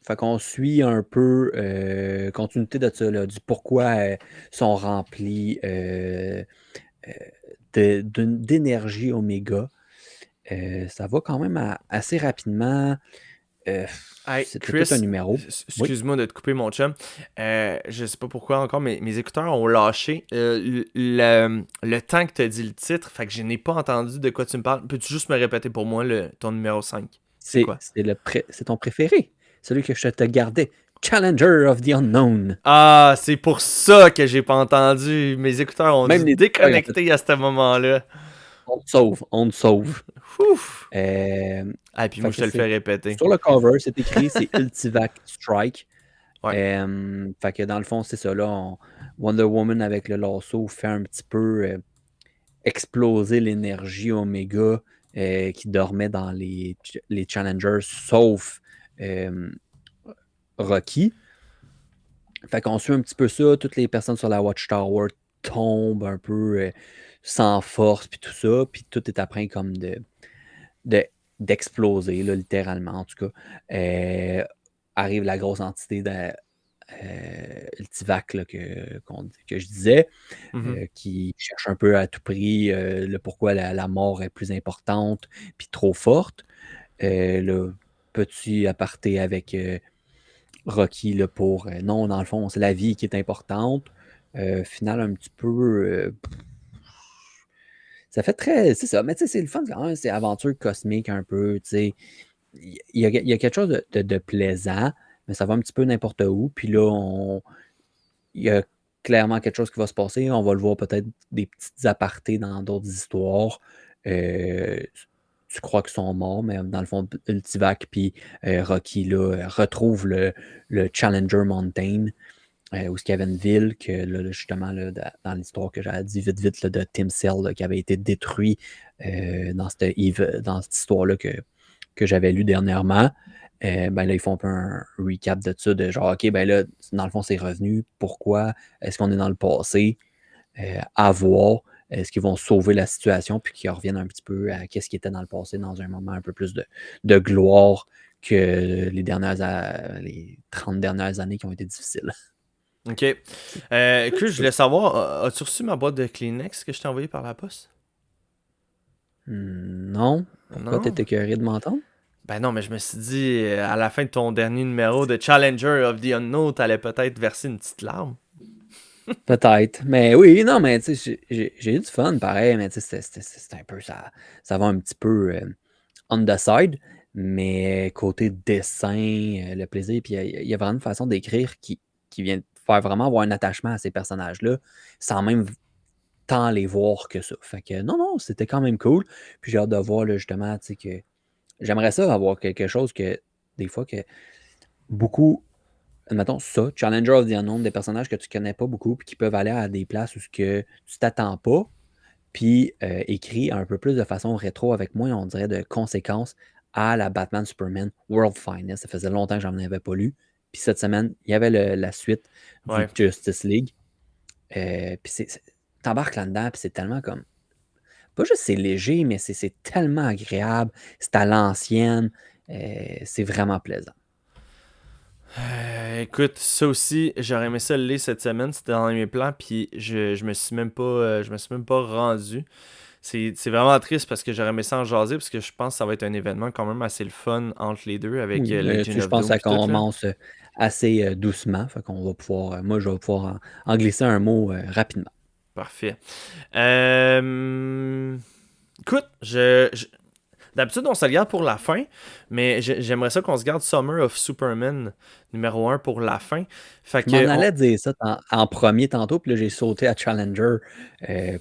Fait qu'on suit un peu continuité de ça, là, du pourquoi sont remplis d'énergie oméga. Ça va quand même assez rapidement. Hey, c'était Chris, tout un numéro. Excuse-moi de te couper, mon chum. Je sais pas pourquoi encore, mais mes écouteurs ont lâché le temps que tu as dit le titre. Fait que je n'ai pas entendu de quoi tu me parles. Peux-tu juste me répéter pour moi ton numéro 5? C'est quoi? C'est ton préféré. Celui que je te gardais. Challenger of the Unknown. Ah, c'est pour ça que j'ai pas entendu. Mes écouteurs ont dû déconnecter à ce moment-là. On te sauve. Ouf. Ah, puis moi, je te le fais répéter. Sur le cover, c'est écrit, c'est Ultivac Strike. Ouais. Fait que dans le fond, c'est ça. Là, Wonder Woman avec le lasso fait un petit peu exploser l'énergie Omega qui dormait dans les Challengers, sauf Rocky. Fait qu'on suit un petit peu ça. Toutes les personnes sur la Watchtower tombent un peu sans force, puis tout ça. Puis tout est après comme d'exploser, là, littéralement, en tout cas. Arrive la grosse entité Ultivac là, que je disais, qui cherche un peu à tout prix le pourquoi la mort est plus importante puis trop forte. Le petit aparté avec Rocky là, pour non, dans le fond, c'est la vie qui est importante. Final un petit peu ça fait très. C'est ça, mais tu sais, c'est le fun quand même, c'est aventure cosmique un peu, tu sais. Il y a quelque chose de plaisant, mais ça va un petit peu n'importe où. Puis là, il y a clairement quelque chose qui va se passer. On va le voir peut-être des petites apartés dans d'autres histoires. Tu crois qu'ils sont morts, mais dans le fond, Ultivac puis Rocky là, retrouvent le Challenger Mountain. Où il y avait une ville que là, justement là, dans l'histoire que j'avais dit vite là, de Tim Cell là, qui avait été détruit dans cette histoire-là que j'avais lu dernièrement. Ben là, ils font un peu un recap de ça, de genre, OK, ben là, dans le fond, c'est revenu. Pourquoi? Est-ce qu'on est dans le passé? À voir. Est-ce qu'ils vont sauver la situation puis qu'ils reviennent un petit peu à ce qui était dans le passé dans un moment un peu plus de gloire que les 30 dernières années qui ont été difficiles. OK. Écoute, je voulais savoir, as-tu reçu ma boîte de Kleenex que je t'ai envoyée par la poste? Non. Pourquoi t'étais curieux de m'entendre? Ben non, mais je me suis dit, à la fin de ton dernier numéro de Challenger of the Unknown, t'allais peut-être verser une petite larme. Peut-être. Mais oui, non, mais tu sais, j'ai eu du fun, pareil, mais tu sais, c'était un peu ça va un petit peu on the side, mais côté dessin, le plaisir, puis il y a vraiment une façon d'écrire qui vient faire vraiment avoir un attachement à ces personnages-là, sans même tant les voir que ça. Fait que non, c'était quand même cool. Puis j'ai hâte de voir, là, justement, tu sais, que j'aimerais ça avoir quelque chose que, des fois, que beaucoup, admettons ça, Challenger of the Unknown, des personnages que tu connais pas beaucoup, puis qui peuvent aller à des places où ce que tu t'attends pas, puis écrit un peu plus de façon rétro avec moins, on dirait, de conséquences à la Batman Superman World Finest. Ça faisait longtemps que j'en avais pas lu. Puis cette semaine, il y avait la suite du Ouais. Justice League. Puis t'embarques là-dedans, puis c'est tellement comme. Pas juste c'est léger, mais c'est tellement agréable. C'est à l'ancienne. C'est vraiment plaisant. Écoute, ça aussi, j'aurais aimé ça le lire cette semaine, c'était dans mes plans, puis je me suis même pas rendu. C'est vraiment triste parce que j'aurais aimé ça en jaser, parce que je pense que ça va être un événement quand même assez le fun entre les deux avec Oui, tu Legion sais, je of pense que Doom ça pis tout là. commence assez doucement. Fait qu'on va pouvoir. Moi, je vais pouvoir en glisser un mot rapidement. Parfait. Écoute, d'habitude on se le garde pour la fin, mais j'aimerais ça qu'on se garde Summer of Superman numéro 1 pour la fin. Fait Je m'en que allais dire ça en premier tantôt, puis là, j'ai sauté à Challenger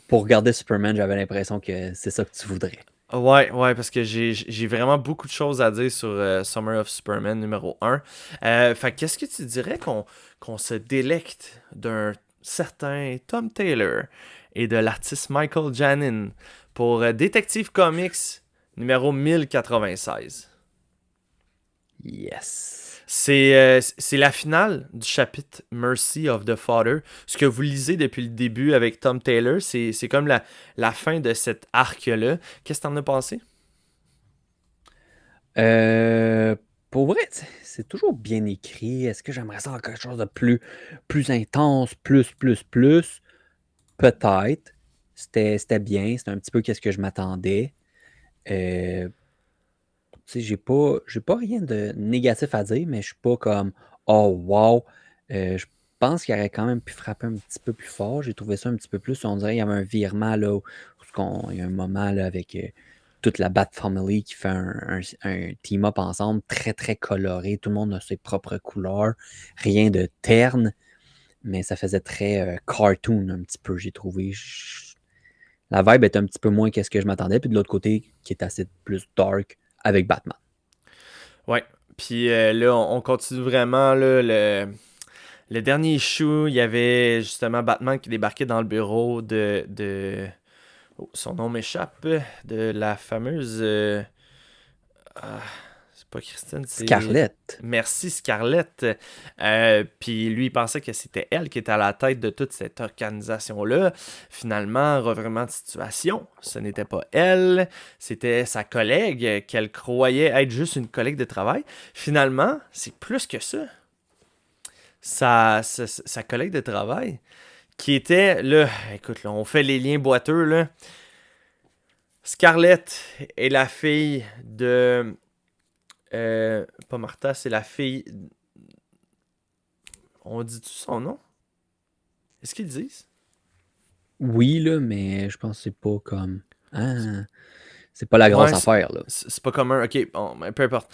pour regarder Superman. J'avais l'impression que c'est ça que tu voudrais. Ouais, parce que j'ai vraiment beaucoup de choses à dire sur Summer of Superman numéro 1. Fait que qu'est-ce que tu dirais qu'on se délecte d'un certain Tom Taylor et de l'artiste Michael Janin pour Detective Comics numéro 1096? Yes. C'est la finale du chapitre Mercy of the Father. Ce que vous lisez depuis le début avec Tom Taylor, c'est comme la fin de cet arc-là. Qu'est-ce que t'en as pensé? Euh, pour vrai, c'est toujours bien écrit. Est-ce que j'aimerais ça avoir quelque chose de plus intense, plus? Peut-être. C'était bien. C'était un petit peu qu'est-ce que je m'attendais. Euh, Tu sais, j'ai pas rien de négatif à dire, mais je suis pas comme oh wow. Je pense qu'il aurait quand même pu frapper un petit peu plus fort. J'ai trouvé ça un petit peu plus. On dirait qu'il y avait un virement là il y a un moment là, avec toute la Bat Family qui fait un team-up ensemble, très très coloré. Tout le monde a ses propres couleurs. Rien de terne, mais ça faisait très cartoon un petit peu, j'ai trouvé. La vibe est un petit peu moins qu'est-ce que je m'attendais. Puis de l'autre côté, qui est assez plus dark avec Batman. Ouais. Puis là, on continue vraiment là, le dernier issue. Il y avait justement Batman qui débarquait dans le bureau Oh, son nom m'échappe. De la fameuse. Ah, c'est pas Christine, c'est. Scarlett. Merci Scarlett. Puis lui, il pensait que c'était elle qui était à la tête de toute cette organisation-là. Finalement, revirement de situation. Ce n'était pas elle, c'était sa collègue qu'elle croyait être juste une collègue de travail. Finalement, c'est plus que ça. Sa collègue de travail, qui était, là, écoute, là, on fait les liens boiteux, là. Scarlett est la fille de... pas Martha, c'est la fille... On dit-tu son nom? Est-ce qu'ils le disent? Oui, là, mais je pense que c'est pas comme. Ah, c'est pas la grosse Ouais, affaire, là. c'est pas commun. Ok, bon, ben, peu importe.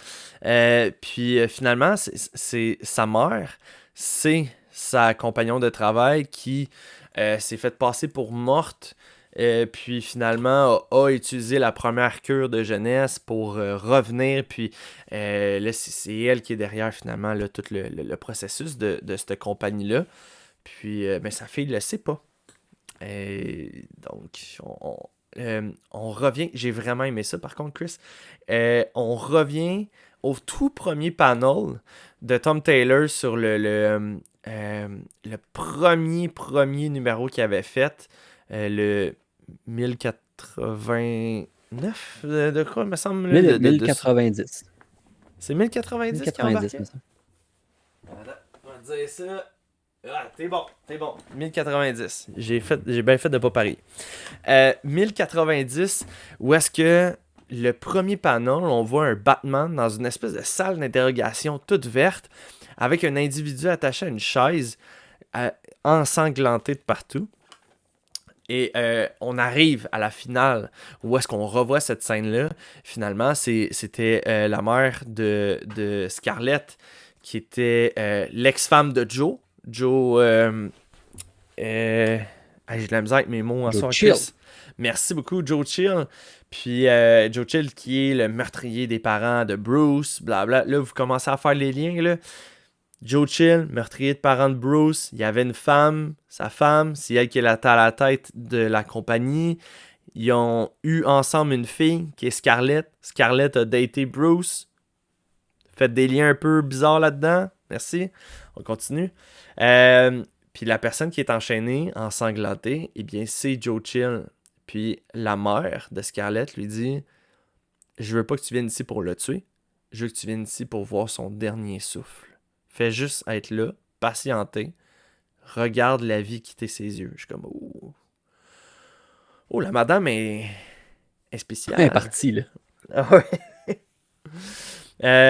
Puis finalement, c'est sa mère, c'est sa compagnon de travail qui s'est fait passer pour morte. Puis finalement a utilisé la première cure de jeunesse pour revenir. Puis là, c'est elle qui est derrière finalement là, tout le processus de cette compagnie-là. Puis mais sa fille le sait pas. Donc, on revient. J'ai vraiment aimé ça, par contre, Chris. On revient au tout premier panel de Tom Taylor sur le premier numéro qu'il avait fait. Le 1089 de quoi, me semble? 1090. C'est 1090 qui 1090, embarquait? mais ça. Attends, on va dire ça. Ah, t'es bon. 1090. J'ai bien fait de pas parier. 1090, où est-ce que le premier panel, on voit un Batman dans une espèce de salle d'interrogation toute verte, avec un individu attaché à une chaise. ensanglanté de partout. Et on arrive à la finale où est-ce qu'on revoit cette scène-là. Finalement, c'était la mère de Scarlett qui était l'ex-femme de Joe. Joe... j'ai de la misère avec mes mots en Joe soir, Chill. Chris. Merci beaucoup, Joe Chill. Puis Joe Chill qui est le meurtrier des parents de Bruce, blabla. Là, vous commencez à faire les liens, là. Joe Chill, meurtrier de parents de Bruce, il y avait une femme, sa femme, c'est elle qui est à la tête de la compagnie. Ils ont eu ensemble une fille qui est Scarlett. Scarlett a daté Bruce. Faites des liens un peu bizarres là-dedans. Merci. On continue. Puis la personne qui est enchaînée, ensanglantée, eh bien, c'est Joe Chill. Puis la mère de Scarlett lui dit « Je veux pas que tu viennes ici pour le tuer. Je veux que tu viennes ici pour voir son dernier souffle. Fais juste être là, patienter. Regarde la vie quitter ses yeux. » Je suis comme « Oh, oh la madame est spéciale. » Elle est partie, là. Ah ouais.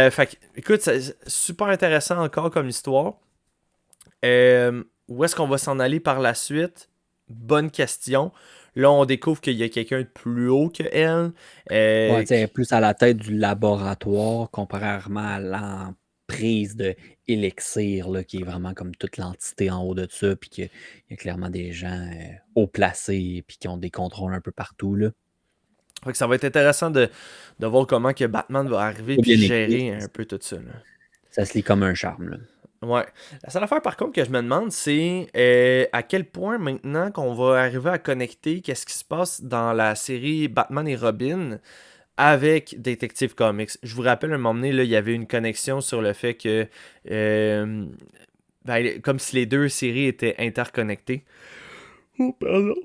Fait que, écoute, c'est super intéressant encore comme histoire. Où est-ce qu'on va s'en aller par la suite? Bonne question. Là, on découvre qu'il y a quelqu'un de plus haut que elle. Ouais, tu sais, elle est plus à la tête du laboratoire, comparément à l'emprise de Elixir, là, qui est vraiment comme toute l'entité en haut de ça, puis qu'il y a clairement des gens haut placés, puis qui ont des contrôles un peu partout, là. Fait que ça va être intéressant de voir comment que Batman va arriver Faut puis bien gérer écrire. un peu tout ça, là. Ça se lit comme un charme, là. Ouais. La seule affaire, par contre, que je me demande, c'est à quel point maintenant qu'on va arriver à connecter qu'est-ce qui se passe dans la série Batman et Robin avec Detective Comics. Je vous rappelle, un moment donné, là, il y avait une connexion sur le fait que comme si les deux séries étaient interconnectées. Oh, pardon.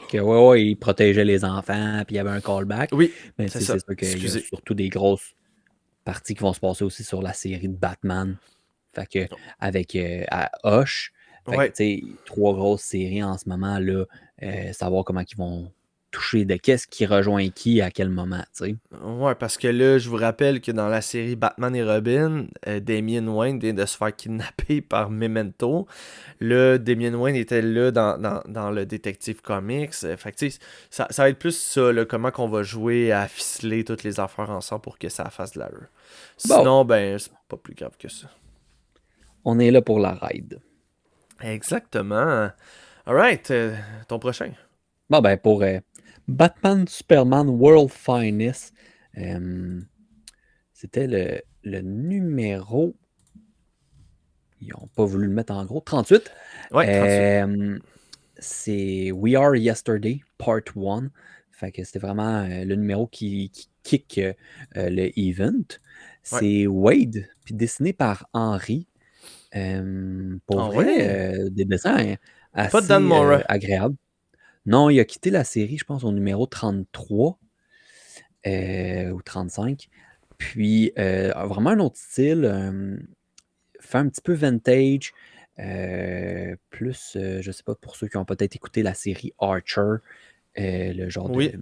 Que ouais, il protégeait les enfants, puis il y avait un callback. Oui, Mais c'est c'est ça. sûr qu'il y a Excusez. surtout des grosses parties qui vont se passer aussi sur la série de Batman. Fait que, avec à Hush, fait que, Ouais. tu sais, 3 grosses séries en ce moment, là, savoir comment ils vont toucher de qu'est-ce qui rejoint qui à quel moment, tu sais. Ouais, parce que là, je vous rappelle que dans la série Batman et Robin, Damian Wayne vient de se faire kidnapper par Memento. Là, Damian Wayne était là dans le Detective Comics. Fait que, tu sais, ça va être plus ça, là, comment qu'on va jouer à ficeler toutes les affaires ensemble pour que ça fasse de l'allure. Sinon, ben, c'est pas plus grave que ça. On est là pour la ride. Exactement. Alright, ton prochain. Bon, ben, pour Batman Superman World Finest, c'était le numéro. Ils n'ont pas voulu le mettre en gros. 38. Ouais, 38. C'est We Are Yesterday, Part 1. Fait que c'était vraiment le numéro qui kick le event. C'est Wade, puis dessiné par Henry. Pour vrai, des dessins assez Pas Dan Mora. agréables. Non, il a quitté la série, je pense, au numéro 33 ou 35. Puis, vraiment un autre style. Fait un petit peu vintage. Plus, je sais pas, pour ceux qui ont peut-être écouté la série Archer, le genre de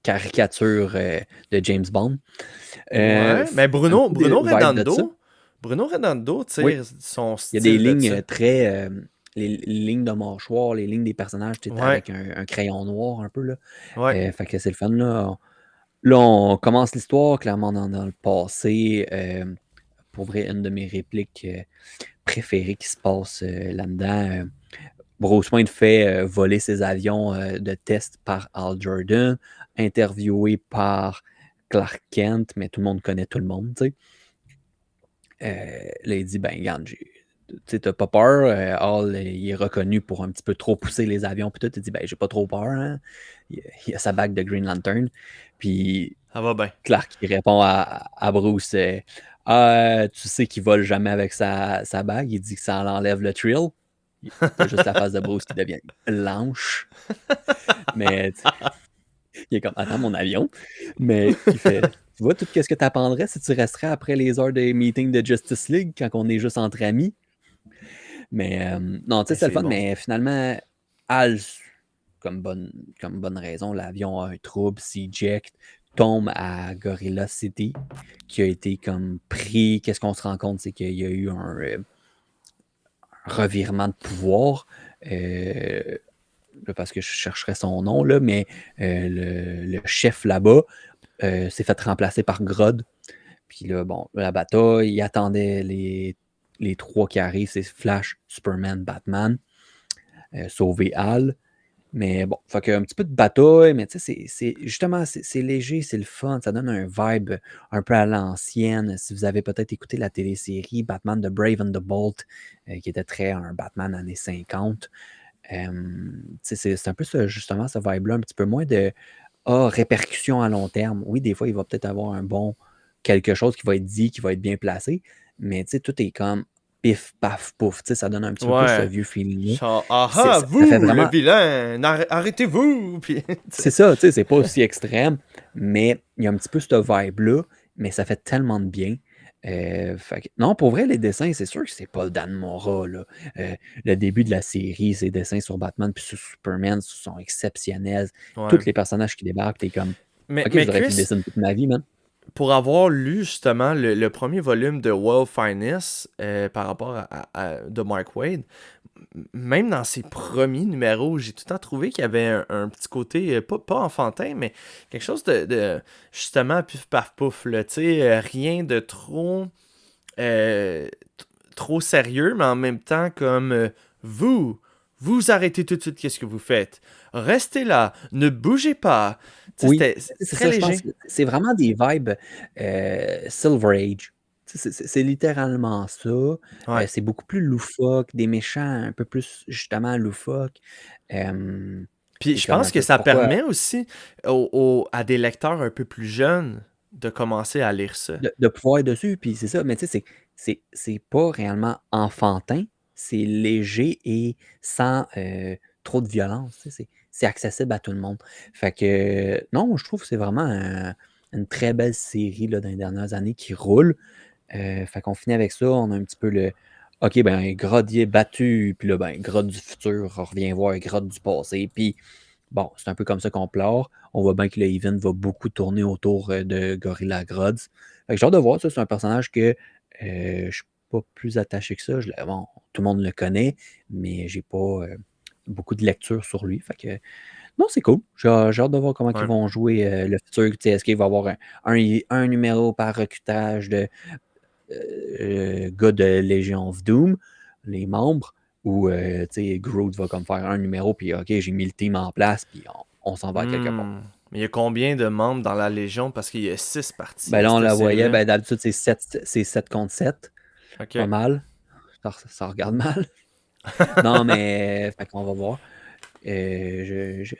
caricature de James Bond. Ouais, mais Bruno Redondo, tire son style. il y a des lignes très. Les lignes de mâchoire, les lignes des personnages, avec un crayon noir un peu. Là. Ouais. Fait que c'est le fun. Là, on commence l'histoire clairement dans le passé. Pour vrai, une de mes répliques préférées qui se passe là-dedans. Bruce Wayne fait voler ses avions de test par Hal Jordan, interviewé par Clark Kent, mais tout le monde connaît tout le monde, tu sais. Là, il dit, ben, regarde, t'as pas peur. Hal, il est reconnu pour un petit peu trop pousser les avions, puis tout. Il dit, ben, j'ai pas trop peur, hein. Il a sa bague de Green Lantern. Puis, ça va bien. Clark, il répond à Bruce, tu sais qu'il vole jamais avec sa bague. Il dit que ça enlève le thrill. T'as juste la face de Bruce qui devient blanche. Mais il est comme, attends, mon avion. Mais il fait, tu vois, tout ce que tu apprendrais si tu resterais après les heures des meetings de Justice League quand on est juste entre amis. Mais non, tu sais, c'est le fun. Bon. Mais finalement, Al, comme bonne raison, l'avion a un trouble, s'éjecte, tombe à Gorilla City, qui a été comme pris. Qu'est-ce qu'on se rend compte, c'est qu'il y a eu revirement de pouvoir. Parce que je chercherais son nom, là, mais le chef là-bas s'est fait remplacer par Grodd. Puis là, bon, la bataille, il attendait les trois qui arrivent, c'est Flash, Superman, Batman, sauver Hal. Mais bon, fait qu'un petit peu de bataille, mais tu sais, justement, c'est léger, c'est le fun, ça donne un vibe un peu à l'ancienne. Si vous avez peut-être écouté la télésérie Batman The Brave and the Bold, qui était très un Batman années 50, c'est un peu justement ce vibe-là, un petit peu moins de répercussions à long terme. Oui, des fois, il va peut-être avoir un bon quelque chose qui va être dit, qui va être bien placé, mais tu sais, tout est comme pif, paf, pouf. Tu sais, ça donne un petit peu plus ce Ouais. vieux feeling-là. Genre, Ça fait vous, le vraiment. vilain, arrêtez-vous! Puis, C'est ça, tu sais, c'est pas aussi extrême, mais il y a un petit peu ce vibe-là, mais ça fait tellement de bien. Non, pour vrai, les dessins, c'est sûr que c'est pas le Dan Mora, là. Le début de la série, ses dessins sur Batman puis sur Superman sont exceptionnels. ouais. Tous les personnages qui débarquent, t'es comme, Mais, OK, mais j'aurais pu le Chris, dessiner toute ma vie, man. pour avoir lu justement le premier volume de World Finest par rapport de Mark Waid, même dans ses premiers numéros, j'ai tout le temps trouvé qu'il y avait un petit côté, pas enfantin, mais quelque chose justement pif paf pouf, là, tu sais, rien de euh, trop sérieux, mais en même temps comme vous arrêtez tout de suite, qu'est-ce que vous faites? Restez là, ne bougez pas. Tu sais, Oui, c'est c'est très ça, je pense léger. que c'est vraiment des vibes Silver Age. Tu sais, c'est littéralement ça. Ouais. C'est beaucoup plus loufoque, des méchants un peu plus justement loufoques. Puis C'est je comme pense un que peu ça pourquoi permet aussi à des lecteurs un peu plus jeunes de commencer à lire ça. de pouvoir être dessus, puis c'est ça, mais tu sais, c'est pas réellement enfantin, c'est léger et sans trop de violence. Tu sais, c'est accessible à tout le monde. Fait que non, je trouve que c'est vraiment une très belle série là, dans les dernières années qui roule. Fait qu'on finit avec ça, on a un petit peu le OK, ben, Grodd y est battu, puis là, ben, Grodd du futur revient voir Grodd du passé, puis bon, c'est un peu comme ça qu'on pleure. On voit bien que le event va beaucoup tourner autour de Gorilla Grodd. Fait que j'ai hâte de voir ça. C'est un personnage que je suis pas plus attaché que ça. Bon, tout le monde le connaît, mais j'ai pas beaucoup de lecture sur lui. Fait que non, c'est cool. J'ai hâte de voir comment ils Ouais. vont jouer le futur. Tu sais, est-ce qu'il va y avoir un numéro par recrutage de gars de Legion of Doom, les membres, ou Groot va comme faire un numéro, puis OK, j'ai mis le team en place, puis on s'en va à quelque part. Mais il y a combien de membres dans la Légion? Parce qu'il y a 6 parties Ben à là, on cette la voyait, série-là. ben d'habitude, c'est 7 contre 7. Ok. Pas mal. Ça regarde mal. Non, mais fait qu'on va voir.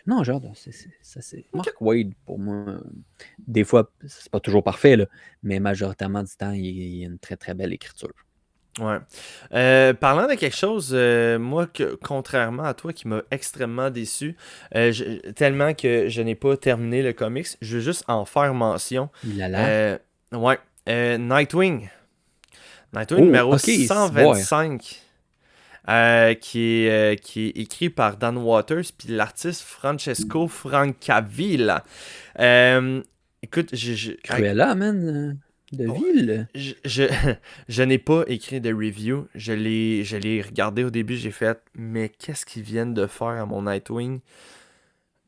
Non, genre, Ok. Mark Wade, pour moi, des fois, c'est pas toujours parfait, là, mais majoritairement du temps, il y a une très très belle écriture. Ouais. Parlant de quelque chose, moi, contrairement à toi, qui m'a extrêmement déçu, tellement que je n'ai pas terminé le comics, je veux juste en faire mention. Il a là. Euh, ouais. Nightwing. Nightwing Oh, numéro OK, c'est bon. 125. Qui est écrit par Dan Waters, puis l'artiste Francesco Francavilla. Écoute, Cruella, man, de ville. je, je n'ai pas écrit de review. Je l'ai regardé au début, j'ai fait, mais qu'est-ce qu'ils viennent de faire à mon Nightwing?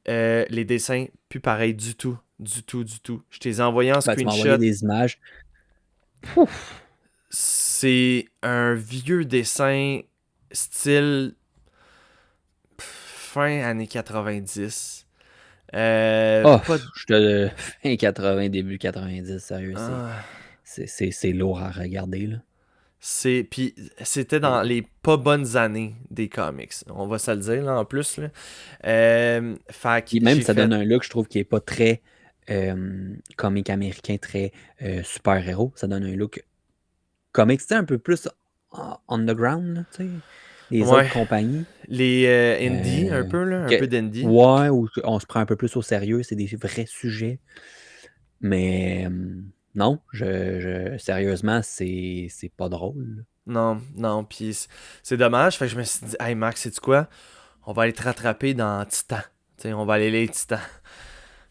Les dessins, plus pareil du tout. Du tout, du tout. Je t'ai envoyé en Ben, tu m'as envoyé screenshot. des images. Pouf! C'est un vieux dessin style fin années 90. Oh, Pas. je te fin 80, début 90, sérieux, Ah, c'est lourd à regarder, là. puis c'était dans Et- les pas bonnes années des comics. On va se le dire, là, en plus. Là. Fait que Puis même, j'ai ça donne fait. un look, je trouve, qui est pas très comique américain, très super-héros. Ça donne un look comique, tu sais, un peu plus underground, là, tu sais, les autres Ouais, compagnies. les indie, un Euh, peu, là, un que- peu d'indie. ouais, où on se prend un peu plus au sérieux, c'est des vrais sujets. Mais non, sérieusement, c'est pas drôle. Non, non, puis c'est dommage. Fait que je me suis dit, hey Max, sais-tu quoi? On va aller te rattraper dans Titan. T'sais, on va aller lire Titan.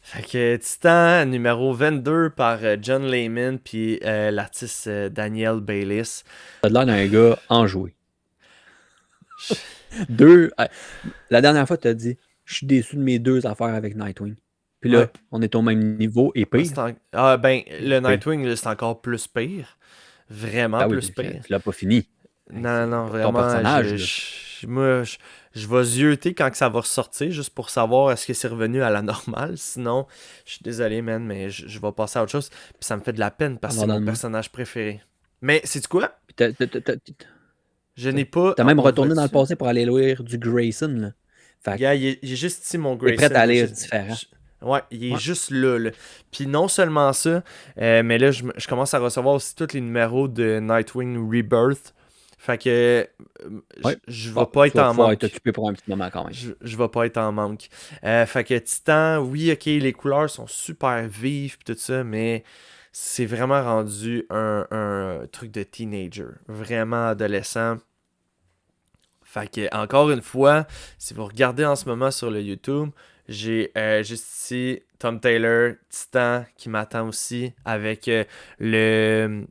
Fait que Titan, numéro 22 par John Layman, puis l'artiste Daniel Bayliss. T'as l'air d'un gars enjoué. Deux. La dernière fois, tu as dit, je suis déçu de mes 2 affaires avec Nightwing. Puis là, Ouais. on est au même niveau et Ah, pire. le Pire. Nightwing, là, c'est encore plus pire. Vraiment Ben oui, plus pire. tu l'as pas fini. Non, non, Ton vraiment, personnage, là. moi, je vais zioter quand que ça va ressortir, juste pour savoir est-ce que c'est revenu à la normale. Sinon, je suis désolé, man, mais je vais passer à autre chose. Puis ça me fait de la peine parce que c'est mon Abandonne-moi. personnage préféré. Mais, c'est quoi? Puis t'as Je n'ai pas... même on retourné dans le va-tu? passé pour aller lire du Grayson, là. Fait que Gars, il est juste ici, mon t'es prêt Grayson. à Là, lire différent. ouais, il est Ouais. juste là, là. Puis non seulement ça, mais là, je commence à recevoir aussi tous les numéros de Nightwing Rebirth. Fait que Ouais. je vais Bon, pas tu être vas en pouvoir manque. être occupé pour un petit moment quand même. Je vais pas être en manque. Fait que Titan, oui, ok, les couleurs sont super vives pis tout ça, mais c'est vraiment rendu un truc de teenager. Vraiment adolescent. Fait que, encore une fois, si vous regardez en ce moment sur le YouTube, j'ai juste ici Tom Taylor, Titan, qui m'attend aussi, avec le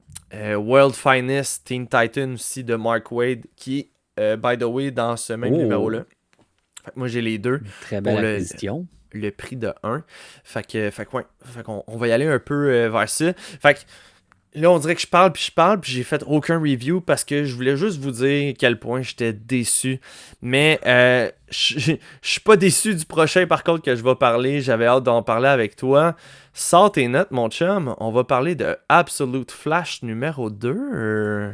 World Finest Teen Titan aussi de Mark Waid, qui, by the way, dans ce même Oh, numéro-là. Fait que moi, j'ai les deux une très pour belle acquisition. le prix de un. Fait que ouais. Fait qu'on on va y aller un peu vers ça. Fait que là, on dirait que je parle, puis j'ai fait aucun review parce que je voulais juste vous dire à quel point j'étais déçu. Mais je suis pas déçu du prochain, par contre, que je vais parler. J'avais hâte d'en parler avec toi. Sors tes notes, mon chum. On va parler de Absolute Flash numéro 2.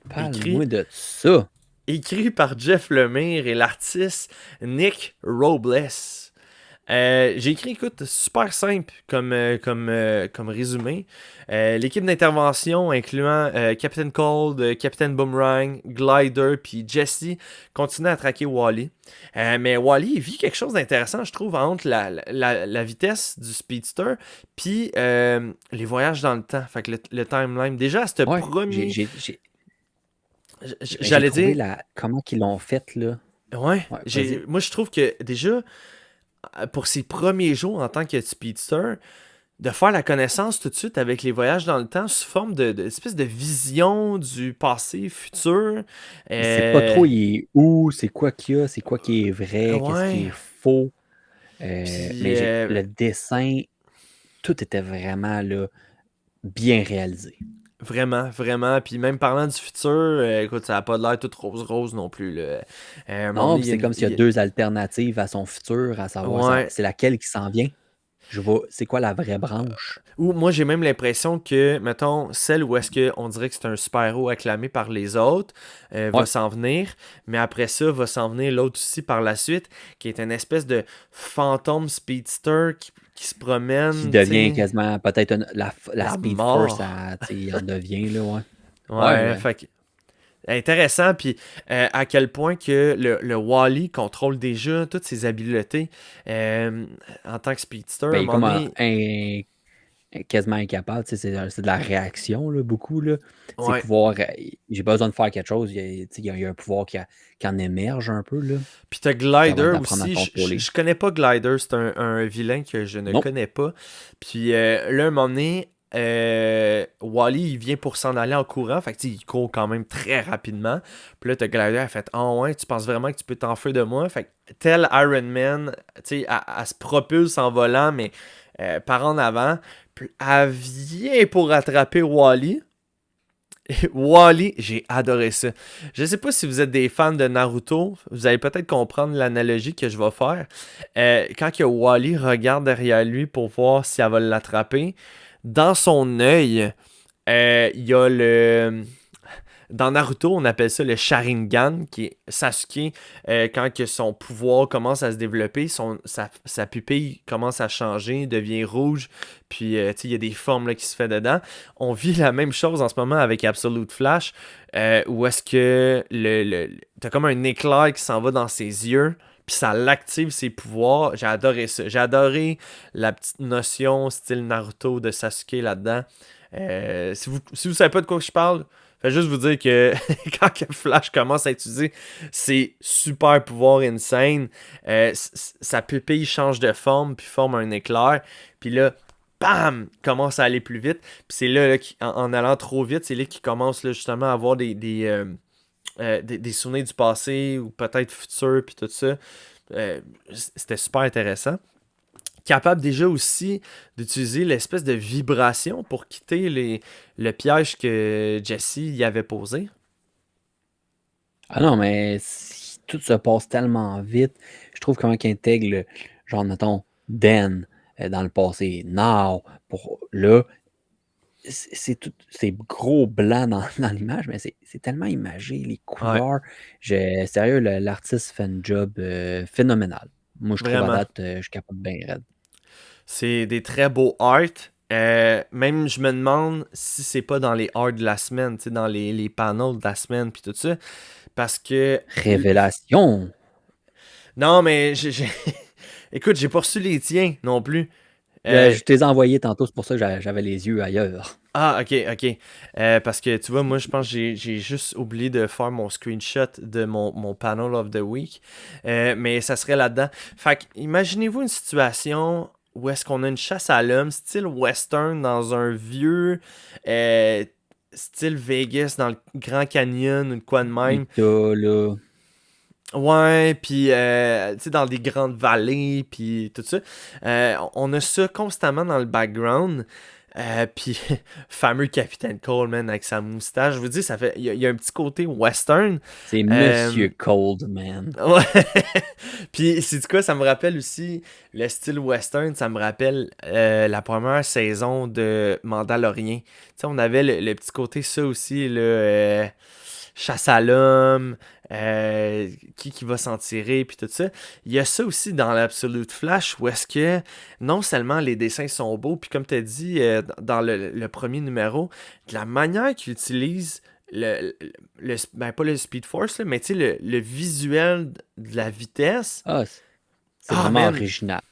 Parle-moi de ça. Écrit par Jeff Lemire et l'artiste Nick Robles. J'ai écrit, écoute, super simple comme résumé. L'équipe d'intervention incluant Captain Cold, Captain Boomerang, Glider puis Jesse continue à traquer Wally. Mais Wally il vit quelque chose d'intéressant, je trouve, entre la vitesse du Speedster puis les voyages dans le temps. Fait que le timeline. Déjà, c'était Ouais, premier... j'ai J'allais trouvé dire... comment qu'ils l'ont fait, là. Ouais, Ouais, vas-y. moi je trouve que déjà, pour ses premiers jours en tant que speedster, de faire la connaissance tout de suite avec les voyages dans le temps sous forme espèce de vision du passé, futur. C'est pas trop, il est où, c'est quoi qu'il y a, c'est quoi qui est vrai, qu'est-ce qui Ouais. est faux. Puis, Mais le dessin, tout était vraiment là, bien réalisé. vraiment, vraiment. Puis même parlant du futur, écoute, ça a pas l'air tout rose-rose non plus. Là. À un moment Non, donné, puis c'est comme s'il y a 2 alternatives à son futur, à savoir Ouais. c'est laquelle qui s'en vient. C'est quoi la vraie branche? Ou moi j'ai même l'impression que, mettons, celle où est-ce qu'on dirait que c'est un super-héros acclamé par les autres, va Ouais. s'en venir, mais après ça, va s'en venir l'autre aussi par la suite, qui est une espèce de fantôme speedster qui se promène. Qui devient t'sais, quasiment peut-être la la Speed mort. Force, il en devient, là, ouais. Ouais, Ouais. fait que intéressant, puis à quel point que le Wally contrôle déjà toutes ses habiletés en tant que speedster. À Ben, un il est moment comme donné, quasiment incapable, tu sais, c'est de la réaction, là, beaucoup, là. Ses ouais. pouvoirs, j'ai besoin de faire quelque chose, il y a un pouvoir qui en émerge un peu, là. Puis t'as Ça va Glider d'apprendre à aussi. contrôler. Je connais pas Glider, c'est un vilain que je ne Non. connais pas. Puis là, un moment donné, Wally, il vient pour s'en aller en courant. Fait que il court quand même très rapidement. Puis là, t'as Glider, elle fait oh ouais, tu penses vraiment que tu peux t'enfuir de moi? Fait que tel Iron Man, tu sais, elle se propulse en volant, mais par en avant. Puis elle vient pour rattraper Wally. Wally, j'ai adoré ça. Je sais pas si vous êtes des fans de Naruto, vous allez peut-être comprendre l'analogie que je vais faire. Quand que Wally regarde derrière lui pour voir si elle va l'attraper, dans son œil, il y a le... Dans Naruto, on appelle ça le Sharingan, qui est Sasuke, quand que son pouvoir commence à se développer, sa pupille commence à changer, devient rouge, puis il y a des formes là, qui se fait dedans. On vit la même chose en ce moment avec Absolute Flash, où est-ce que t'as comme un éclair qui s'en va dans ses yeux, puis ça l'active ses pouvoirs. J'ai adoré ça. J'ai adoré la petite notion style Naruto de Sasuke là-dedans. Si vous savez pas de quoi je parle, fait juste vous dire que quand que Flash commence à utiliser ses super pouvoirs insane, sa pupille change de forme puis forme un éclair. Puis là, bam, commence à aller plus vite. Puis c'est là, en allant trop vite, c'est là qu'il commence là, justement à avoir des souvenirs du passé ou peut-être futur, puis tout ça. C'était super intéressant. Capable déjà aussi d'utiliser l'espèce de vibration pour quitter le piège que Jesse y avait posé. Ah non, mais tout se passe tellement vite. Je trouve comment qu'il intègre, genre, mettons, Dan dans le passé, Now, pour là, c'est gros blanc dans, dans l'image, mais c'est tellement imagé, les Ouais, couleurs. Sérieux, l'artiste fait un job phénoménal. Moi, je trouve à vraiment. date, je capote bien raide. C'est des très beaux art. Même je me demande si c'est pas dans les art de la semaine, tu sais, dans les panels de la semaine puis tout ça. Parce que. Révélation! Non, mais écoute, j'ai pas reçu les tiens non plus. Je t'ai envoyé tantôt, c'est pour ça que j'avais les yeux ailleurs. Ah, ok, ok. Parce que tu vois, moi, je pense que j'ai juste oublié de faire mon screenshot de mon panel of the week. Mais ça serait là-dedans. Fait que, imaginez-vous une situation où est-ce qu'on a une chasse à l'homme, style western, dans un vieux, euh, style Vegas, dans le Grand Canyon ou de quoi de même. Utah, là. Ouais, puis tu sais, dans des grandes vallées, puis tout ça. On a ça constamment dans le background. Puis, fameux Capitaine Coleman avec sa moustache. Je vous dis, il y a un petit côté western. C'est Euh, Monsieur Coldman. ouais. Puis, c'est quoi, ça me rappelle aussi le style western. Ça me rappelle la première saison de Mandalorian. Tu sais, on avait le petit côté, ça aussi, là, chasse à l'homme, qui va s'en tirer, puis tout ça. Il y a ça aussi dans l'Absolute Flash, où est-ce que non seulement les dessins sont beaux, puis comme tu as dit dans le premier numéro, de la manière qu'il utilise ben pas le Speed Force, là, mais tu sais, le visuel de la vitesse. Ah, c'est Ah, vraiment man, original.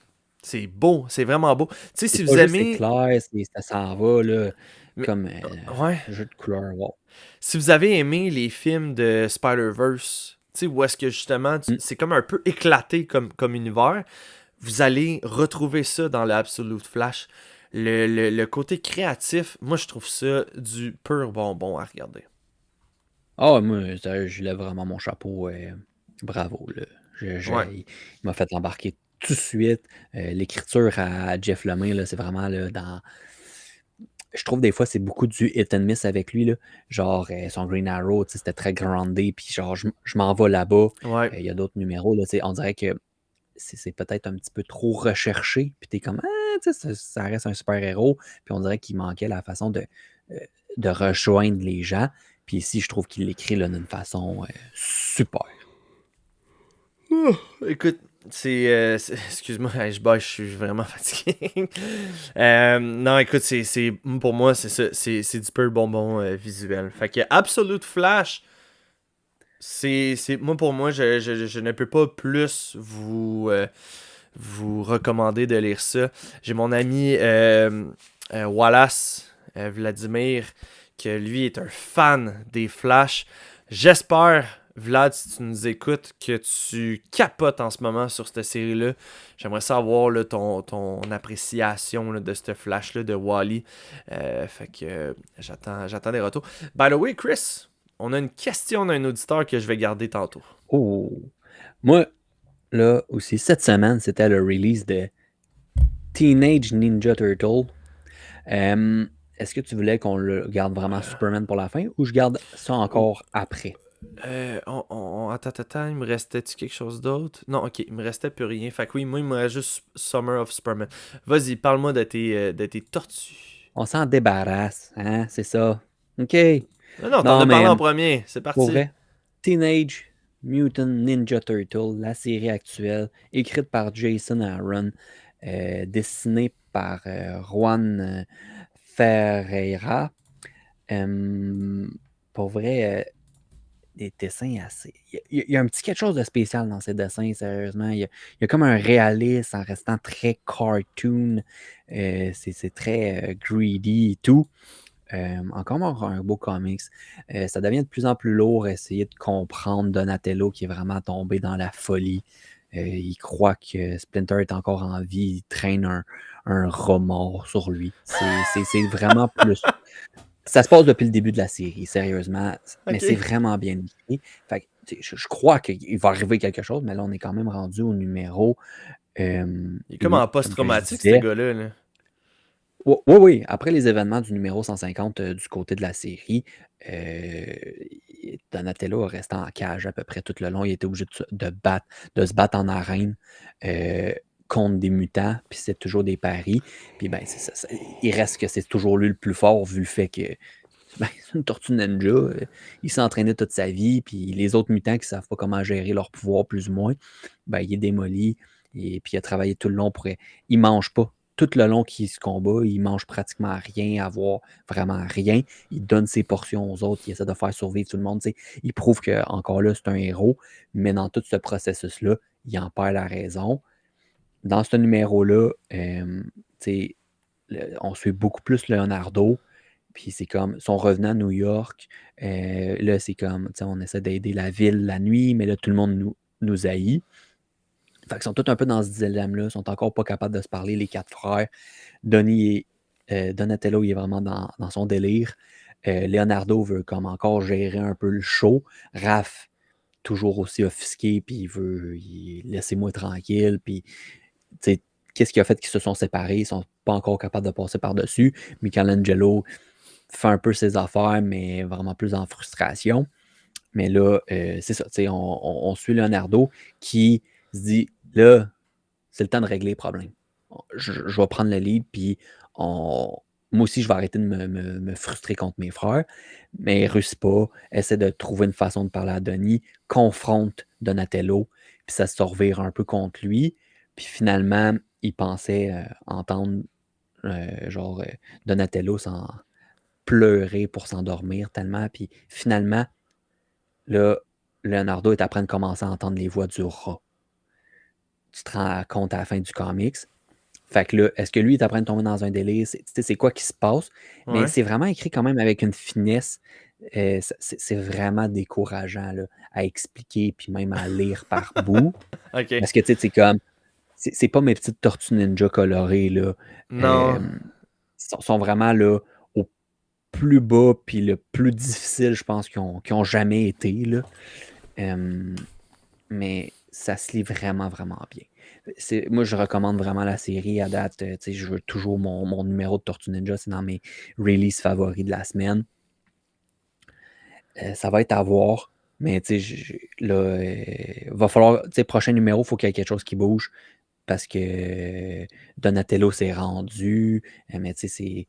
c'est beau, c'est vraiment beau. Tu sais, C'est si pas vous juste aimez. éclair, ça s'en va, là, Mais, comme ouais. jeu de couleur. Wow. Si vous avez aimé les films de Spider-Verse, tu sais, où est-ce que justement, Mm. c'est comme un peu éclaté comme univers, vous allez retrouver ça dans l'Absolute Flash. Le côté créatif, moi, je trouve ça du pur bonbon à regarder. Ah, moi, sérieux, je lève vraiment mon chapeau. Bravo, là. Ouais. Il m'a fait embarquer tout de suite. L'écriture à Jeff Lemay, là, c'est vraiment là, dans. Je trouve des fois, c'est beaucoup du hit and miss avec lui. Là. Genre, son Green Arrow, tu sais, c'était très groundé. Puis, genre, je m'en vais là-bas. Ouais. Il y a d'autres numéros. Là, tu sais, on dirait que c'est peut-être un petit peu trop recherché. Puis, t'es comme, ah, tu sais, ça reste un super-héros. Puis, on dirait qu'il manquait la façon euh, de rejoindre les gens. Puis, ici, je trouve qu'il l'écrit là, d'une façon super. Écoute, excuse-moi, hey, je suis vraiment fatigué. Non, écoute, pour moi, c'est ça. C'est du pur bonbon visuel. Fait que Absolute Flash, moi, pour moi, je ne peux pas plus vous recommander de lire ça. J'ai mon ami Wallace Vladimir, que lui est un fan des Flash. J'espère, Vlad, si tu nous écoutes, que tu capotes en ce moment sur cette série-là. J'aimerais savoir là, ton appréciation là, de ce Flash-là de Wally. Fait que j'attends des retours. By the way, Chris, on a une question d'un auditeur que je vais garder tantôt. Oh! Moi, là aussi, cette semaine, c'était le release de Teenage Ninja Turtle. Est-ce que tu voulais qu'on le garde vraiment Superman pour la fin ou je garde ça encore après? Attends, il me restait-tu quelque chose d'autre? Non, ok, il me restait plus rien. Fait que oui, moi, il me reste juste Summer of Superman. Vas-y, parle-moi de tes tortues. On s'en débarrasse, hein? C'est ça. OK. Non, t'en Non, as parlé mais en premier. C'est pour parti. vrai, Teenage Mutant Ninja Turtle, la série actuelle, écrite par Jason Aaron, dessinée par Juan Ferreira. Pour vrai, des dessins assez. Il y a un petit quelque chose de spécial dans ces dessins, sérieusement. Il y a comme un réalisme en restant très cartoon. C'est très greedy et tout. Encore un beau comics. Ça devient de plus en plus lourd, essayer de comprendre Donatello qui est vraiment tombé dans la folie. Il croit que Splinter est encore en vie. Il traîne un remords sur lui. C'est vraiment plus. Ça se passe depuis le début de la série, sérieusement. Mais c'est Ok. vraiment bien écrit. Fait que, je crois qu'il va arriver quelque chose, mais là, on est quand même rendu au numéro Il est comme 8, en comme que je post-traumatique, ce disais. gars-là. Là. Oui, oui, oui. Après les événements du numéro 150 du côté de la série, euh, Donatello restait en cage à peu près tout le long. Il était obligé de se battre en arène euh, contre des mutants, puis c'est toujours des paris. Puis ben, il reste que c'est toujours lui le plus fort vu le fait que ben, c'est une tortue ninja. Il s'est entraîné toute sa vie, puis les autres mutants qui savent pas comment gérer leur pouvoir plus ou moins, ben, il est démoli. Et puis il a travaillé tout le long pour. Il mange pas. Tout le long qu'il se combat, il mange pratiquement rien, avoir vraiment rien. Il donne ses portions aux autres, il essaie de faire survivre tout le monde. Tu sais. Il prouve que encore là, c'est un héros, mais dans tout ce processus-là, il en perd la raison. Dans ce numéro-là, tu sais, on suit beaucoup plus Leonardo. Puis c'est comme, son revenant à New York, là, c'est comme, tu sais, on essaie d'aider la ville la nuit, mais là, tout le monde nous haït. Fait qu'ils sont tous un peu dans ce dilemme-là, ils sont encore pas capables de se parler, les 4 frères. Donatello, il est vraiment dans son délire. Leonardo veut comme encore gérer un peu le show. Raph, toujours aussi offusqué, puis laissez-moi tranquille, puis, tu sais, qu'est-ce qui a fait qu'ils se sont séparés? Ils sont pas encore capables de passer par-dessus. Michelangelo fait un peu ses affaires, mais vraiment plus en frustration. Mais là, c'est ça, tu sais, on suit Leonardo qui se dit, là, c'est le temps de régler les problèmes. Je vais prendre le lead, puis moi aussi, je vais arrêter de me frustrer contre mes frères. Mais il ne réussit pas, essaie de trouver une façon de parler à Denis, confronte Donatello, puis ça se revire un peu contre lui. Puis finalement, il pensait entendre Donatello pleurer pour s'endormir tellement. Puis finalement, là, Leonardo est après de commencer à entendre les voix du rat. Tu te rends compte à la fin du comics. Fait que là, est-ce que lui est en train de tomber dans un délire? C'est quoi qui se passe? Mais Ouais. c'est vraiment écrit quand même avec une finesse. C'est vraiment décourageant là, à expliquer puis même à lire par bout. Ok. Parce que tu sais, c'est comme. C'est pas mes petites tortues ninja colorées. Là. Non. Sont vraiment là, au plus bas puis le plus difficile, je pense, qu'ils ont jamais été. Là. Mais ça se lit vraiment, vraiment bien. Moi, je recommande vraiment la série à date. Je veux toujours mon numéro de Tortue Ninja, c'est dans mes releases favoris de la semaine. Ça va être à voir, mais là, va falloir, prochain numéro, il faut qu'il y ait quelque chose qui bouge parce que Donatello s'est rendu, mais c'est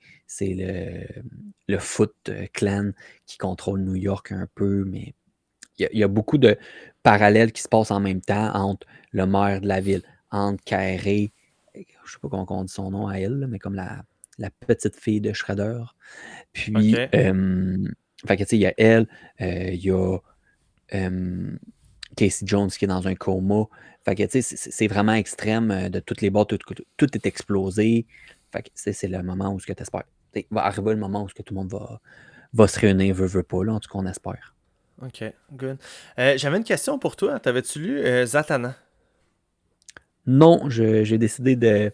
le Foot Clan qui contrôle New York un peu, mais il y a beaucoup de parallèles qui se passent en même temps entre le maire de la ville, entre Carré, je ne sais pas comment on dit son nom à elle, là, mais comme la petite fille de Shredder. Puis, Ok. fait que, il y a elle, il y a Casey Jones qui est dans un coma. Fait que, c'est vraiment extrême de toutes les bords, tout est explosé. Fait que, c'est le moment où tu espères. Va arriver le moment où tout le monde va se réunir, veut pas, là, en tout cas, on espère. Ok. Good. J'avais une question pour toi. T'avais-tu lu Zatanna? Non, j'ai décidé de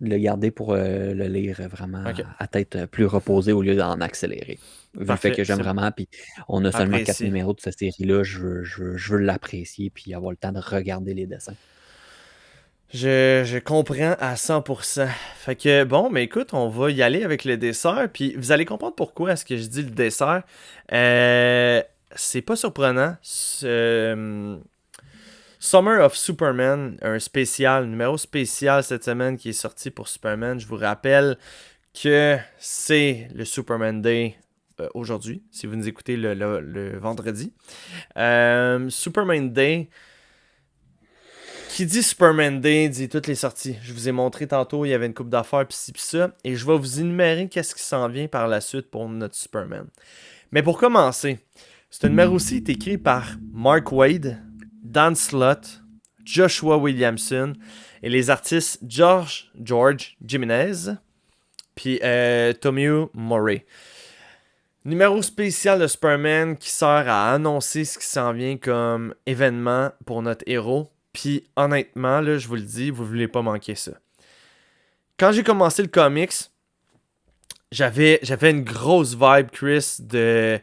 le garder pour le lire vraiment Ok. à tête plus reposée au lieu d'en accélérer. Vu le fait Parfait. que j'aime C'est vraiment, puis on a seulement 4 apprécié. numéros de cette série-là, je veux l'apprécier puis avoir le temps de regarder les dessins. Je comprends à 100%. Fait que bon, mais écoute, on va y aller avec le dessert. Puis vous allez comprendre pourquoi est-ce que je dis le dessert. C'est pas surprenant. Summer of Superman, un spécial, numéro spécial cette semaine qui est sorti pour Superman. Je vous rappelle que c'est le Superman Day aujourd'hui, si vous nous écoutez le vendredi. Superman Day, qui dit Superman Day, dit toutes les sorties. Je vous ai montré tantôt, il y avait une coupe d'affaires, pis ci, pis ça. Et je vais vous énumérer qu'est-ce qui s'en vient par la suite pour notre Superman. Mais pour commencer, ce numéro-ci est écrit par Mark Waid, Dan Slott, Joshua Williamson et les artistes George Jimenez puis Tomio Murray. Numéro spécial de Superman qui sert à annoncer ce qui s'en vient comme événement pour notre héros. Puis honnêtement, là, je vous le dis, vous voulez pas manquer ça. Quand j'ai commencé le comics, j'avais une grosse vibe, Chris, de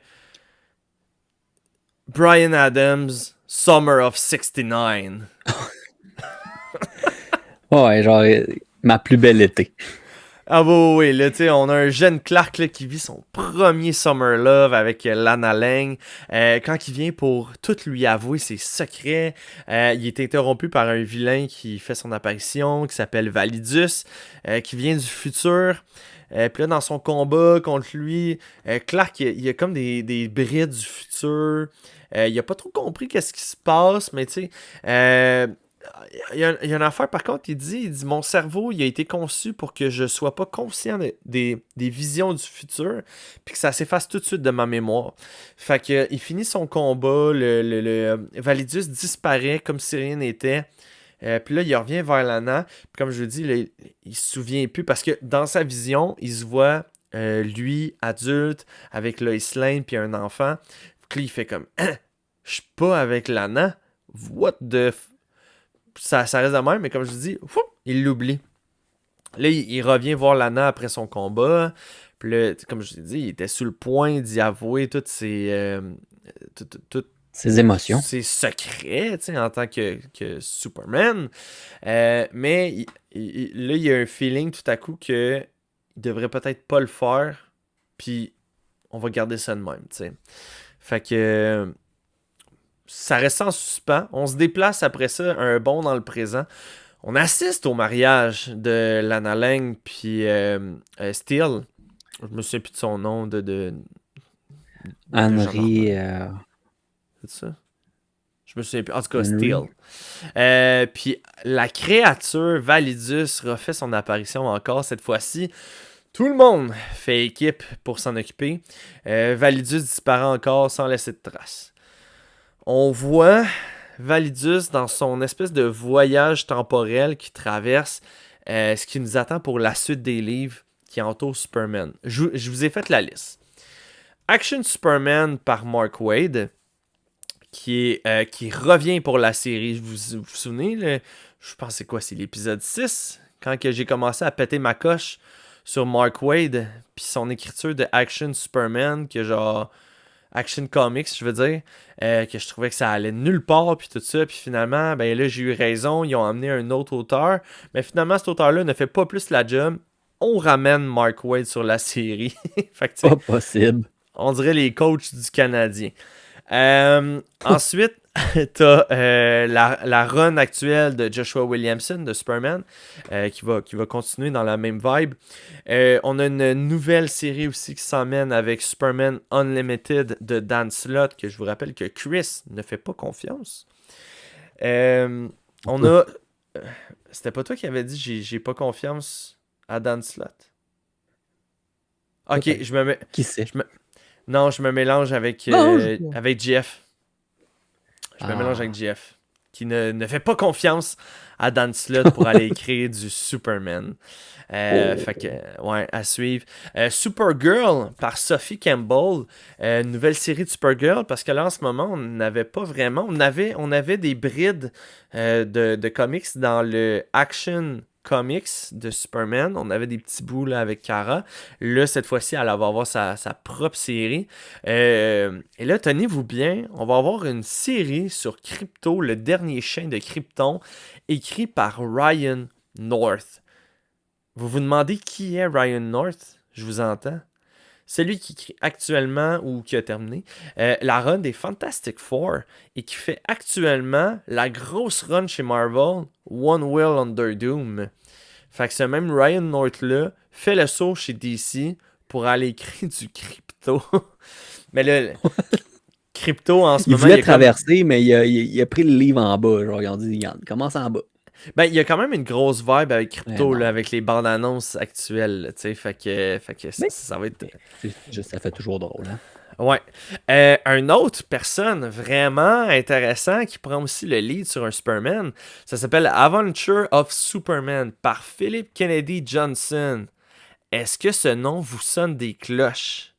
Bryan Adams, Summer of 69. Ouais, genre, ma plus belle été. Ah oui, là, tu sais, on a un jeune Clark là, qui vit son premier Summer Love avec Lana Lang. Quand il vient pour tout lui avouer ses secrets, il est interrompu par un vilain qui fait son apparition, qui s'appelle Validus, qui vient du futur. Puis là, dans son combat contre lui, Clark, il a comme des brides du futur. Il a pas trop compris qu'est-ce qui se passe, mais tu sais... il y a une affaire, par contre, il dit, mon cerveau, il a été conçu pour que je sois pas conscient des visions du futur, puis que ça s'efface tout de suite de ma mémoire. Fait que, il finit son combat, le Validus disparaît comme si rien n'était. Puis là, il revient vers Lana. Puis comme je le dis, là, il se souvient plus, parce que dans sa vision, il se voit, lui, adulte, avec Lois Lane, puis un enfant. Puis là, il fait comme, je suis pas avec Lana. What the... Ça reste de même, mais comme je vous dis, il l'oublie. Là, il revient voir Lana après son combat. Puis là, comme je vous ai dit, il était sur le point d'y avouer toutes ses... Ses émotions. Ses secrets, tu sais, en tant que Superman. Mais là, il y a un feeling tout à coup que il devrait peut-être pas le faire. Puis on va garder ça de même, tu sais. Fait que... ça reste en suspens. On se déplace après ça un bond dans le présent. On assiste au mariage de Lana Lang puis Steele. Je me souviens plus de son nom de Henry. c'est ça? Je me souviens plus. En tout cas, Henry. Steele. Puis la créature Validus refait son apparition encore cette fois-ci. Tout le monde fait équipe pour s'en occuper. Validus disparaît encore sans laisser de traces. On voit Validus dans son espèce de voyage temporel qui traverse ce qui nous attend pour la suite des livres qui entourent Superman. Je vous ai fait la liste. Action Superman par Mark Waid, qui revient pour la série. Vous vous souvenez, je pense c'est quoi, c'est l'épisode 6, quand que j'ai commencé à péter ma coche sur Mark Waid, puis son écriture de Action Superman, que genre... Action Comics, je veux dire, que je trouvais que ça allait nulle part, puis tout ça, puis finalement, ben là, j'ai eu raison, ils ont amené un autre auteur, mais finalement, cet auteur-là ne fait pas plus la job, on ramène Mark Waid sur la série. Fait que, Pas possible. on dirait les coachs du Canadien. Ensuite, t'as la run actuelle de Joshua Williamson de Superman qui va continuer dans la même vibe. On a une nouvelle série aussi qui s'emmène avec Superman Unlimited de Dan Slott, que je vous rappelle que Chris ne fait pas confiance. On a... C'était pas toi qui avais dit j'ai pas confiance à Dan Slott? Ok, Peut-être. je me mets... Qui sait? Non, je me mélange avec, Non, avec GF. Je me Ah. mélange avec GF. Qui ne fait pas confiance à Dan Slott pour aller écrire du Superman. Fait que, ouais, à suivre. Supergirl par Sophie Campbell. Nouvelle série de Supergirl, parce que là, en ce moment, on n'avait pas vraiment... On avait des brides de comics dans le Action Comics de Superman. On avait des petits bouts là, avec Kara. Là, cette fois-ci, elle va avoir sa propre série. Et là, tenez-vous bien, on va avoir une série sur Krypto, le dernier chien de Krypton, écrit par Ryan North. Vous vous demandez qui est Ryan North? Je vous entends. Celui qui écrit actuellement, ou qui a terminé, la run des Fantastic Four, et qui fait actuellement la grosse run chez Marvel, One Will Under Doom. Fait que ce même Ryan North-là fait le saut chez DC pour aller écrire du Crypto. Mais là, Crypto en ce Il moment... voulait il y a comme- traverser, mais il a pris le livre en bas. Genre, ils ont dit, regarde, commence en bas. Ben, il y a quand même une grosse vibe avec Crypto, Ouais, là, non. avec les bandes annonces actuelles, là, tu sais, fait que Mais- ça va être... C'est juste, ça fait toujours drôle. Hein? Ouais. Un autre personne vraiment intéressant qui prend aussi le lead sur un Superman, ça s'appelle Adventure of Superman par Philip Kennedy Johnson. Est-ce que ce nom vous sonne des cloches?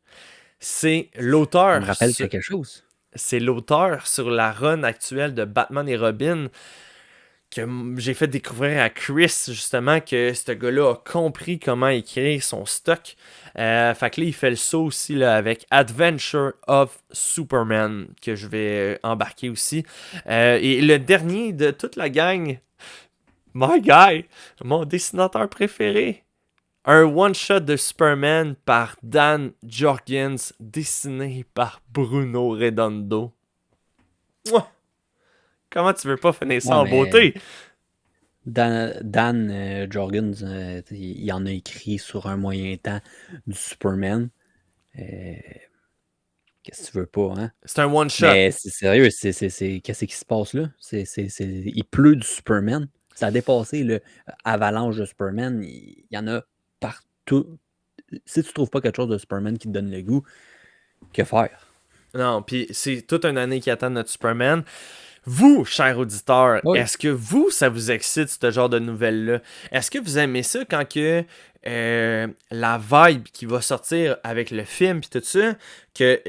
C'est Ça l'auteur. me rappelle quelque chose. C'est l'auteur sur la run actuelle de Batman et Robin. j'ai fait découvrir à Chris, justement, que ce gars-là a compris comment écrire son stock. Fait que là, il fait le saut aussi là, avec Adventure of Superman, que je vais embarquer aussi. Et le dernier de toute la gang, my guy, mon dessinateur préféré. Un one-shot de Superman par Dan Jorgens, dessiné par Bruno Redondo. Mouah! Comment tu veux pas finir ça Ouais, en mais beauté? Dan Jorgens, il en a écrit sur un moyen temps du Superman. Euh, Qu'est-ce que tu veux pas, hein? C'est un one-shot. Mais c'est sérieux, qu'est-ce qui se passe là? Il pleut du Superman. Ça a dépassé le avalanche de Superman. Il y en a partout. Si tu trouves pas quelque chose de Superman qui te donne le goût, que faire? Non, puis c'est toute une année qui attend notre Superman. Vous, chers auditeurs, Oui. est-ce que vous, ça vous excite, ce genre de nouvelles-là? Est-ce que vous aimez ça quand que la vibe qui va sortir avec le film puis tout ça, que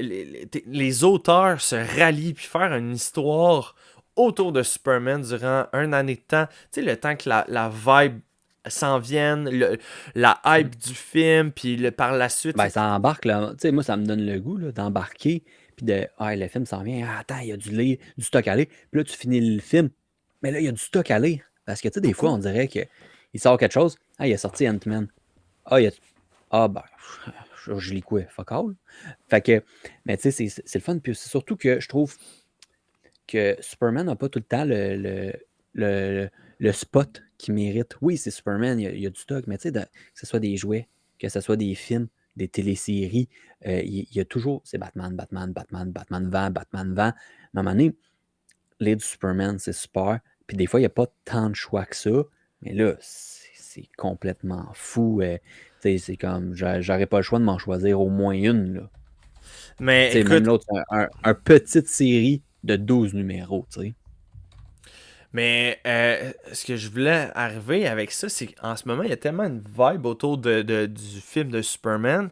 les auteurs se rallient puis faire une histoire autour de Superman durant une année de temps? Tu sais, le temps que la vibe s'en vienne, la hype du film, puis par la suite... Ben, ça embarque, là. Tu sais, moi, ça me donne le goût là, d'embarquer. Puis le film s'en vient. Ah, attends, il y a du stock à lire. Puis là, tu finis le film. Mais là, il y a du stock à lire. Parce que, tu sais, des fois, on dirait qu'il sort quelque chose. Ah, il a sorti Ant-Man. Ah, ben, je lis quoi? Fuck all. Fait que, mais tu sais, c'est le fun. Puis c'est surtout que je trouve que Superman n'a pas tout le temps le spot qu'il mérite. Oui, c'est Superman, il y a du stock, mais tu sais, que ce soit des jouets, que ce soit des films, des téléséries, il y a toujours, c'est Batman, Batman, Batman, Batman vent, Batman vent. Mais à un moment donné, les du Superman, c'est super. Puis des fois, il n'y a pas tant de choix que ça. Mais là, c'est complètement fou. Tu sais, c'est comme, j'aurais pas le choix de m'en choisir au moins une, là. Mais Tu sais, écoute, même l'autre, un petite série de 12 numéros, tu sais. mais ce que je voulais arriver avec ça, c'est qu'en ce moment, il y a tellement une vibe autour du film de Superman.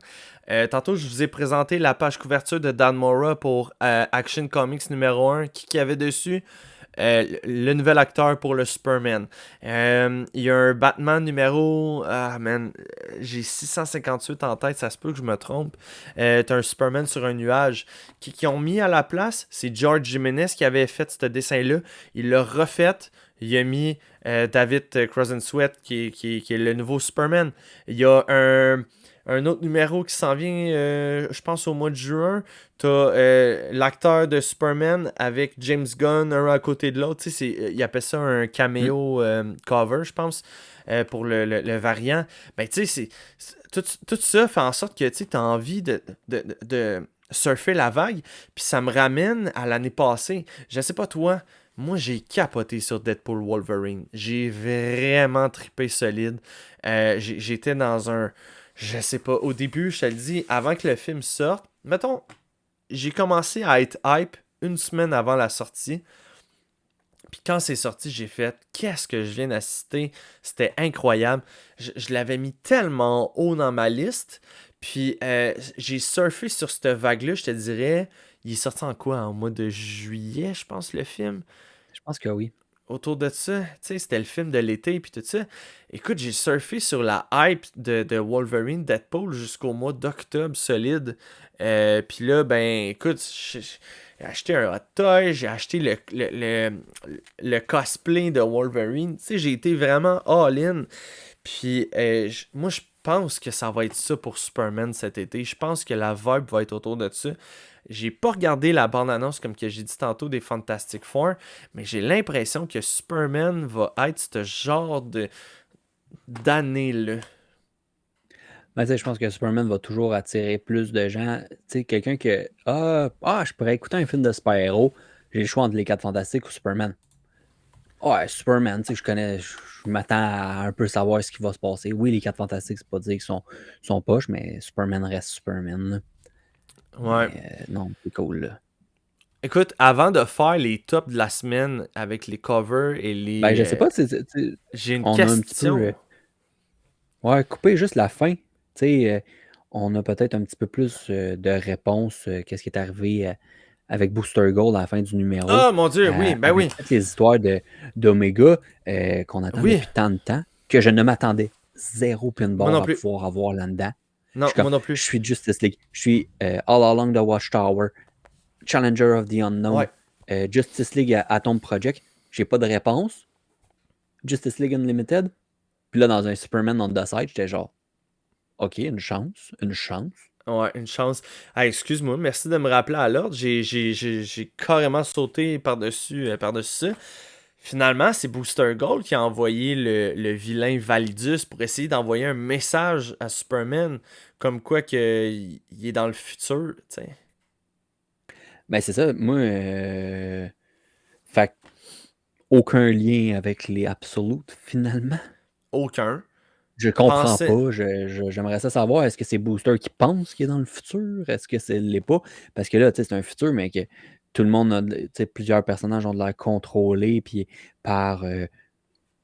Tantôt, je vous ai présenté la page couverture de Dan Mora pour Action Comics numéro 1. Qui avait dessus? Le nouvel acteur pour le Superman. Il y a un Batman numéro... Ah, man, j'ai 658 en tête, ça se peut que je me trompe. T'as un Superman sur un nuage. Qui ont mis à la place, c'est George Jimenez qui avait fait ce dessin-là. Il l'a refait. Il a mis David Crosensweet qui est le nouveau Superman. Il y a un autre numéro qui s'en vient, je pense au mois de juin. T'as l'acteur de Superman avec James Gunn, un à côté de l'autre. Il appelle ça un caméo cover, je pense, pour le variant. Ben, tu sais, tout ça fait en sorte que tu as envie de surfer la vague. Puis ça me ramène à l'année passée. Je sais pas toi, moi j'ai capoté sur Deadpool Wolverine. J'ai vraiment trippé solide. J'étais dans un... Je sais pas, au début, je te le dis, avant que le film sorte, mettons, j'ai commencé à être hype une semaine avant la sortie. Puis quand c'est sorti, j'ai fait, qu'est-ce que je viens d'assister? C'était incroyable. Je l'avais mis tellement haut dans ma liste. Puis j'ai surfé sur cette vague-là, je te dirais. Il est sorti en quoi? En mois de juillet, je pense, le film. Je pense que oui. Autour de ça, tu sais, c'était le film de l'été puis tout ça. Écoute, j'ai surfé sur la hype de Wolverine, Deadpool jusqu'au mois d'octobre solide. Puis là, ben, écoute, j'ai acheté un hot toy, j'ai acheté le cosplay de Wolverine. Tu sais, j'ai été vraiment all-in. Puis moi, je pense que ça va être ça pour Superman cet été. Je pense que la vibe va être autour de ça. J'ai pas regardé la bande-annonce comme que j'ai dit tantôt des Fantastic Four, mais j'ai l'impression que Superman va être ce genre d'année-là. Ben, tu sais, je pense que Superman va toujours attirer plus de gens. Tu sais, quelqu'un que je pourrais écouter un film de super-héros, j'ai le choix entre les 4 Fantastiques ou Superman. Ouais, Superman, tu sais, je m'attends à un peu savoir ce qui va se passer. Oui, les 4 Fantastiques, c'est pas dire qu'ils sont poches, mais Superman reste Superman, là. Ouais. Mais non, c'est cool, là. Écoute, avant de faire les tops de la semaine avec les covers et les... Ben, je sais pas, j'ai une on a un petit peu... question. ouais, couper juste la fin. Tu sais, on a peut-être un petit peu plus de réponses. Qu'est-ce qui est arrivé avec Booster Gold à la fin du numéro, Ah, mon Dieu, oui, ben avec oui. toutes les histoires d'Omega qu'on attend Oui, depuis tant de temps, que je ne m'attendais zéro moi pinball non à plus. pouvoir avoir là-dedans. Je Non, suis moi comme, non je plus. suis Justice League, je suis All Along the Watchtower, Challenger of the Unknown, Ouais. Justice League Atom Project. J'ai pas de réponse. Justice League Unlimited. Puis là, dans un Superman on the side, j'étais genre, OK, une chance, une chance. Ouais, une chance. Ah, excuse-moi, merci de me rappeler à l'ordre. J'ai carrément sauté par-dessus ça. Finalement, c'est Booster Gold qui a envoyé le vilain Validus pour essayer d'envoyer un message à Superman, comme quoi que il est dans le futur, tu sais. Ben, c'est ça. Moi, fait que aucun lien avec les Absolutes, finalement. Aucun. Je comprends Pensais. pas. J'aimerais ça savoir, est-ce que c'est Booster qui pense qu'il est dans le futur? Est-ce que c'est l'est pas? Parce que là, tu sais, c'est un futur, mais que tout le monde a, tu sais, plusieurs personnages ont de l'air contrôlés, puis par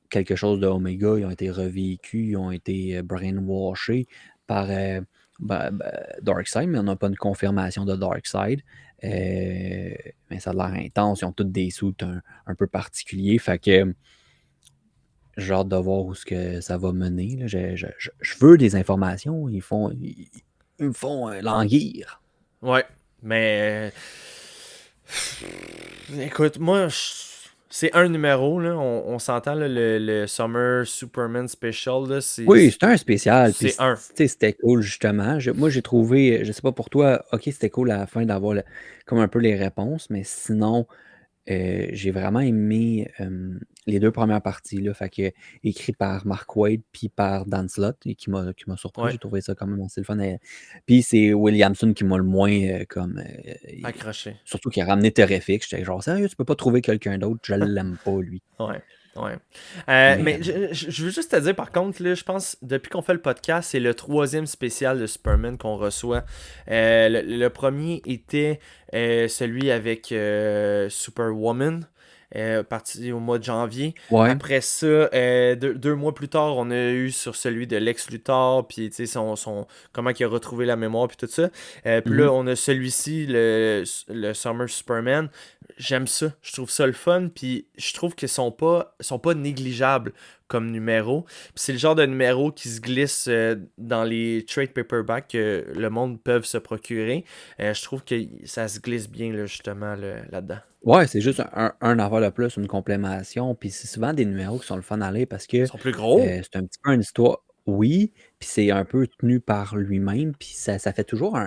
quelque chose de Omega, ils ont été revécus, ils ont été brainwashés par Darkseid, mais on n'a pas une confirmation de Darkseid. Mais ça a l'air intense, ils ont tous des suits un peu particuliers, fait que j'ai hâte de voir où ce que ça va mener. Là. Je veux des informations, ils me font languir. Ouais. Mais. Écoute, moi, c'est un numéro, là. On s'entend, là, le Summer Superman Special, là. Oui, c'était un spécial, puis C'est un. c'était cool justement. Moi j'ai trouvé, je sais pas pour toi, ok, c'était cool à la fin d'avoir comme un peu les réponses, mais sinon, j'ai vraiment aimé les deux premières parties, là, fait que, écrit par Mark Waid puis par Dan Slott, et qui m'a surpris. Ouais. J'ai trouvé ça quand même assez le fun. Puis c'est Williamson qui m'a le moins Accroché. surtout qui a ramené Terrific. J'étais genre, sérieux, tu peux pas trouver quelqu'un d'autre, je l'aime pas, lui. Ouais. Ouais. Mais Mais je veux juste te dire, par contre, là, je pense, depuis qu'on fait le podcast, c'est le troisième spécial de Superman qu'on reçoit. Le premier était celui avec Superwoman, parti au mois de janvier. ouais. Après ça, deux mois plus tard, on a eu sur celui de Lex Luthor, puis tu sais, comment il a retrouvé la mémoire, puis tout ça. Puis Mhm. là, on a celui-ci, le Summer Superman. J'aime ça, je trouve ça le fun, puis je trouve qu'ils sont pas négligeables comme numéro. Puis c'est le genre de numéro qui se glisse dans les trade paperbacks que le monde peut se procurer. Je trouve que ça se glisse bien là, justement là-dedans. Ouais, c'est juste un affaire de plus, une complémentation. Puis c'est souvent des numéros qui sont le fun à lire parce que Ils sont plus gros. c'est un petit peu une histoire, oui, puis c'est un peu tenu par lui-même. Puis ça fait toujours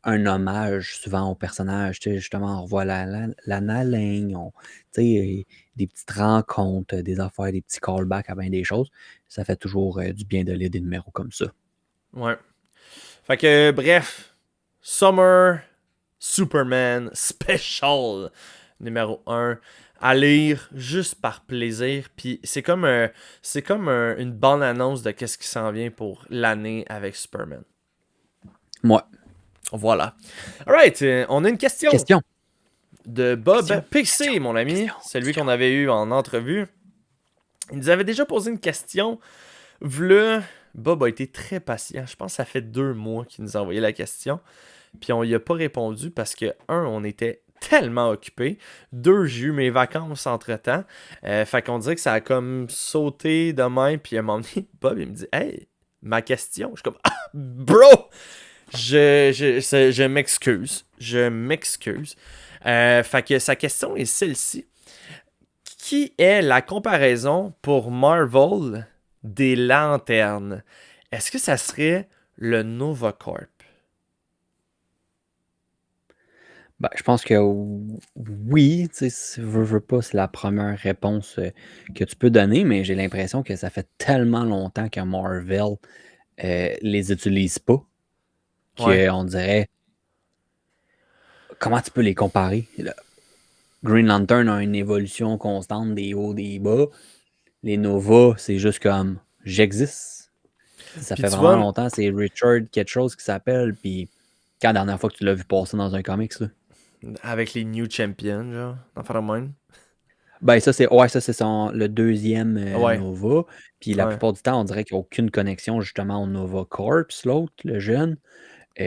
un hommage souvent au personnage. Tu sais, justement, on revoit la Nalaine, tu sais, des petites rencontres, des affaires, des petits callbacks à bien des choses. Ça fait toujours du bien de lire des numéros comme ça. Ouais. Fait que, bref, Summer Superman Special numéro 1 à lire juste par plaisir. Puis c'est comme une bonne annonce de qu'est-ce qui s'en vient pour l'année avec Superman. Moi, Voilà. Alright, on a une question question. de Bob Question. Pixie, mon ami. Celui qu'on avait eu en entrevue. Il nous avait déjà posé une question. V'là, Bob a été très patient. Je pense que ça fait 2 mois qu'il nous a envoyé la question. Puis on y a pas répondu parce que, on était tellement occupés. 2, j'ai eu mes vacances entre-temps. Fait qu'on dirait que ça a comme sauté de même. Puis à un moment donné, Bob, il me dit « Hey, ma question. » Je suis comme « Ah, bro! » Je m'excuse. Je m'excuse. Fait que sa question est celle-ci. Qui est la comparaison pour Marvel des lanternes? Est-ce que ça serait le Nova Corp? Ben, je pense que oui, tu sais, si veux pas, c'est la première réponse que tu peux donner, mais j'ai l'impression que ça fait tellement longtemps que Marvel les utilise pas Ouais. qu'on dirait comment tu peux les comparer? Green Lantern a une évolution constante des hauts, des bas. Les Nova, c'est juste comme j'existe. Ça Puis fait tu vraiment vois, longtemps, c'est Richard quelque chose qui s'appelle, puis quand la dernière fois que tu l'as vu passer dans un comics, là? avec les New Champions, genre, d'en faire de même. Ben, ça, c'est le deuxième Ouais, Nova. Puis la ouais. plupart du temps, on dirait qu'il n'y a aucune connexion justement au Nova Corps, l'autre, le jeune. Tu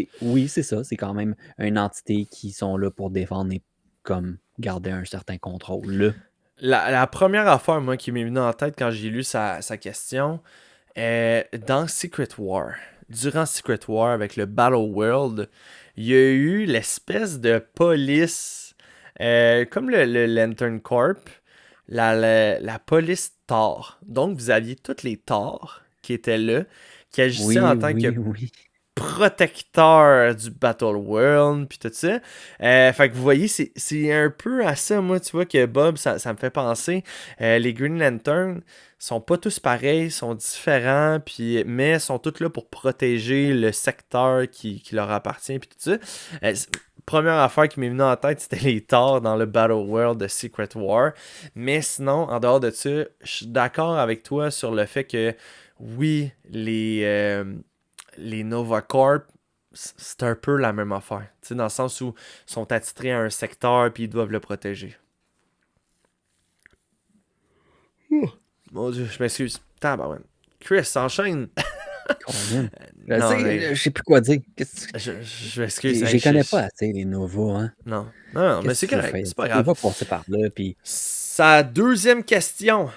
sais, oui, c'est ça. C'est quand même une entité qui sont là pour défendre et comme garder un certain contrôle. Là. La première affaire, moi, qui m'est venue en tête quand j'ai lu sa question, dans Secret War, durant Secret War avec le Battle World, il y a eu l'espèce de police, comme le Lantern Corp, la police Thor. Donc, vous aviez toutes les Thor qui étaient là, qui agissaient en Oui, tant que oui, oui. protecteur du Battle World, puis tout ça. Fait que vous voyez, c'est un peu à ça, moi, tu vois, que Bob, ça me fait penser. Les Green Lantern sont pas tous pareils, sont différents, puis mais sont tous là pour protéger le secteur qui leur appartient, puis tout ça. Première affaire qui m'est venue en tête, c'était les Thor dans le Battle World de Secret War. Mais sinon, en dehors de ça, je suis d'accord avec toi sur le fait que, oui, les Nova Corp, c'est un peu la même affaire. Tu sais, dans le sens où ils sont attitrés à un secteur puis ils doivent le protéger. Mon Dieu, je m'excuse. Tabarouette. Chris, enchaîne. Colin. Je Non, sais, mais je sais plus quoi dire. je m'excuse. Je Hey, les connais pas assez, les nouveaux, hein. Non, non, mais Qu'est-ce c'est que tu veux correct. faire? C'est pas Il grave. va passer par là, puis Sa deuxième question.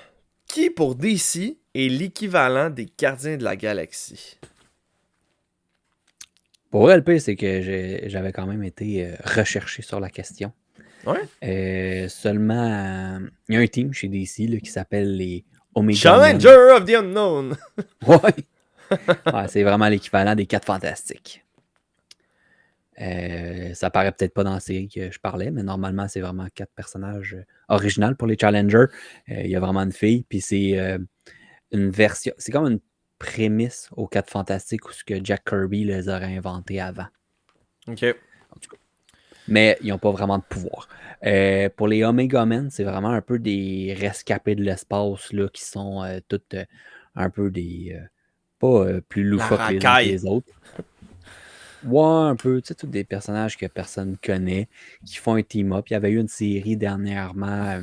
Qui pour DC est l'équivalent des Gardiens de la Galaxie? pour vrai, le pire, c'est que j'avais quand même été recherché sur la question. Ouais? Seulement, il y a un team chez DC là, qui s'appelle les Omega Men. Challenger of the Unknown! Ouais. Ouais, c'est vraiment l'équivalent des 4 Fantastiques. Ça paraît peut-être pas dans la série que je parlais, mais normalement, c'est vraiment 4 personnages originaux pour les Challengers. Il y a vraiment une fille, puis c'est une version. C'est comme une prémisse aux 4 Fantastiques où ce que Jack Kirby les aurait inventés avant. Ok. En tout cas. Mais ils n'ont pas vraiment de pouvoir. Pour les Omega Men, c'est vraiment un peu des rescapés de l'espace là, qui sont toutes un peu des. Pas plus La loufoques les uns que racaille. les autres. Ouais, un peu. Tu sais, tous des personnages que personne connaît, qui font un team-up. Il y avait eu une série dernièrement,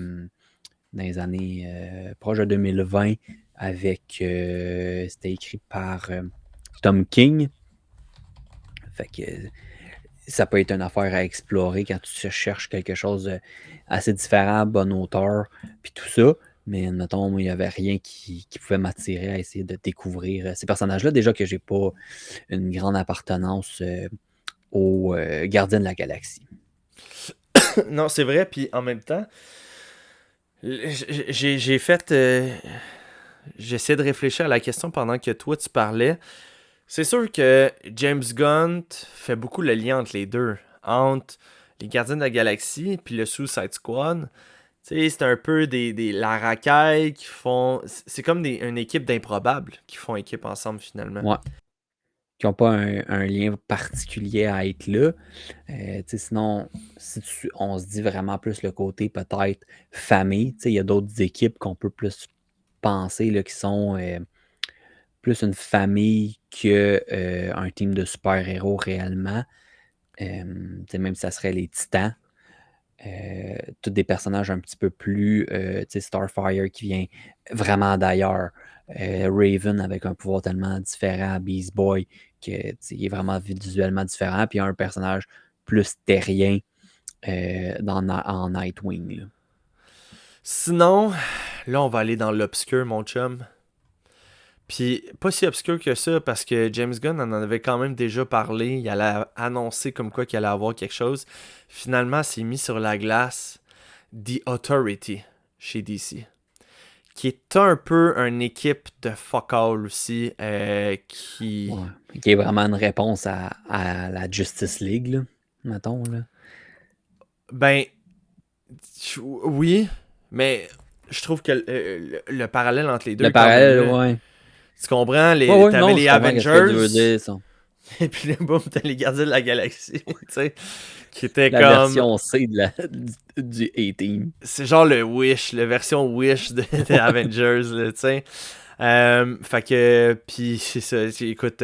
dans les années proches de 2020, avec. C'était écrit par Tom King. Fait que ça peut être une affaire à explorer quand tu cherches quelque chose de assez différent, bonne hauteur, puis tout ça. Mais admettons, moi, il n'y avait rien qui pouvait m'attirer à essayer de découvrir ces personnages-là. Déjà que j'ai pas une grande appartenance aux Gardiens de la Galaxie. Non, c'est vrai, puis en même temps, j'ai fait. J'essaie de réfléchir à la question pendant que toi tu parlais. C'est sûr que James Gunn fait beaucoup le lien entre les deux. Entre les Gardiens de la Galaxie puis le Suicide Squad. Tu sais, c'est un peu la racaille qui font. C'est comme une équipe d'improbables qui font équipe ensemble finalement. Ouais. Qui n'ont pas un lien particulier à être là. Sinon, si on se dit vraiment plus le côté peut-être famille, il y a d'autres équipes qu'on peut plus penser là, qui sont plus une famille qu'un team de super-héros réellement. Même si ça serait les Titans. Tous des personnages un petit peu plus, Starfire qui vient vraiment d'ailleurs, Raven avec un pouvoir tellement différent, Beast Boy qui est vraiment visuellement différent, puis il y a un personnage plus terrien en Nightwing. Là. Sinon, là on va aller dans l'obscur, mon chum. Puis pas si obscur que ça parce que James Gunn en avait quand même déjà parlé. Il allait annoncer comme quoi qu'il allait avoir quelque chose. Finalement, c'est mis sur la glace The Authority chez DC. Qui est un peu une équipe de fuck all aussi. Qui est vraiment une réponse à la Justice League, là, mettons. Là. Ben, oui, mais je trouve que le parallèle entre les deux. Le parallèle, ouais. Tu comprends? T'avais les Avengers. Et puis là, boum, t'as les Gardiens de la Galaxie. Tu sais, qui était la comme. Version C du A-Team. C'est genre la version Wish des Avengers, là, tu sais. Fait que. Puis c'est ça. Écoute,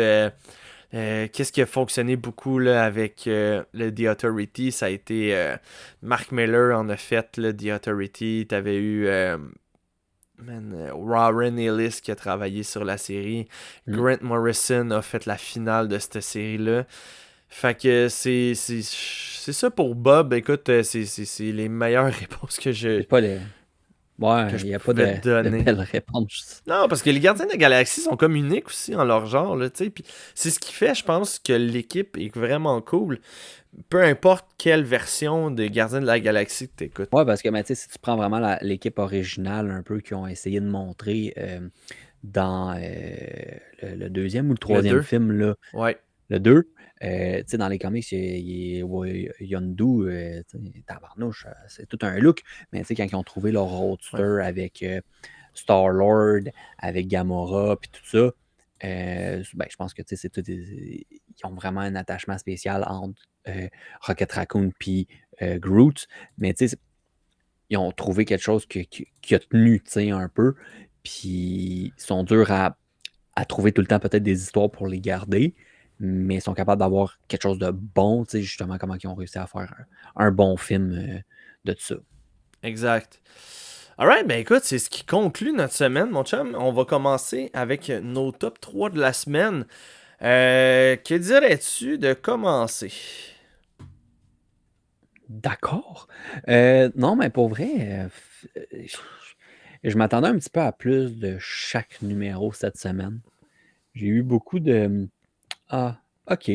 qu'est-ce qui a fonctionné beaucoup là, avec le The Authority? Ça a été. Mark Miller en a fait, le The Authority. T'avais eu. Warren Ellis qui a travaillé sur la série. Grant Morrison a fait la finale de cette série-là. Fait que c'est ça pour Bob. Écoute, c'est les meilleures réponses que C'est pas les. Ouais, il je n'y a pas pouvais te de donner. belles réponses. Non, parce que les Gardiens de la Galaxie sont comme uniques aussi en leur genre, là, tu sais. Puis c'est ce qui fait, je pense, que l'équipe est vraiment cool. Peu importe quelle version de Gardiens de la Galaxie que t'écoutes. Ouais, parce que mais, tu sais, si tu prends vraiment l'équipe originale, un peu, qu'ils ont essayé de montrer dans le deuxième ou le Le troisième 2. film, là, Ouais. le 2, tu sais, dans les comics, ouais, Yondu, tu sais, tabarnouche, c'est tout un look. Mais tu sais, quand ils ont trouvé leur roadster avec Star-Lord, avec Gamora, puis tout ça, ben, je pense que tu sais, ils ont vraiment un attachement spécial entre Rocket Raccoon puis Groot. Mais tu sais, ils ont trouvé quelque chose qui a tenu, tu sais, un peu. Puis ils sont durs à trouver tout le temps peut-être des histoires pour les garder, mais ils sont capables d'avoir quelque chose de bon, tu sais, justement, comment ils ont réussi à faire un bon film de ça. Exact. Alright, ben écoute, c'est ce qui conclut notre semaine, mon chum. On va commencer avec nos top 3 de la semaine. Que dirais-tu de commencer? D'accord. Non, mais pour vrai, je m'attendais un petit peu à plus de chaque numéro cette semaine. J'ai eu beaucoup de Ah, ok.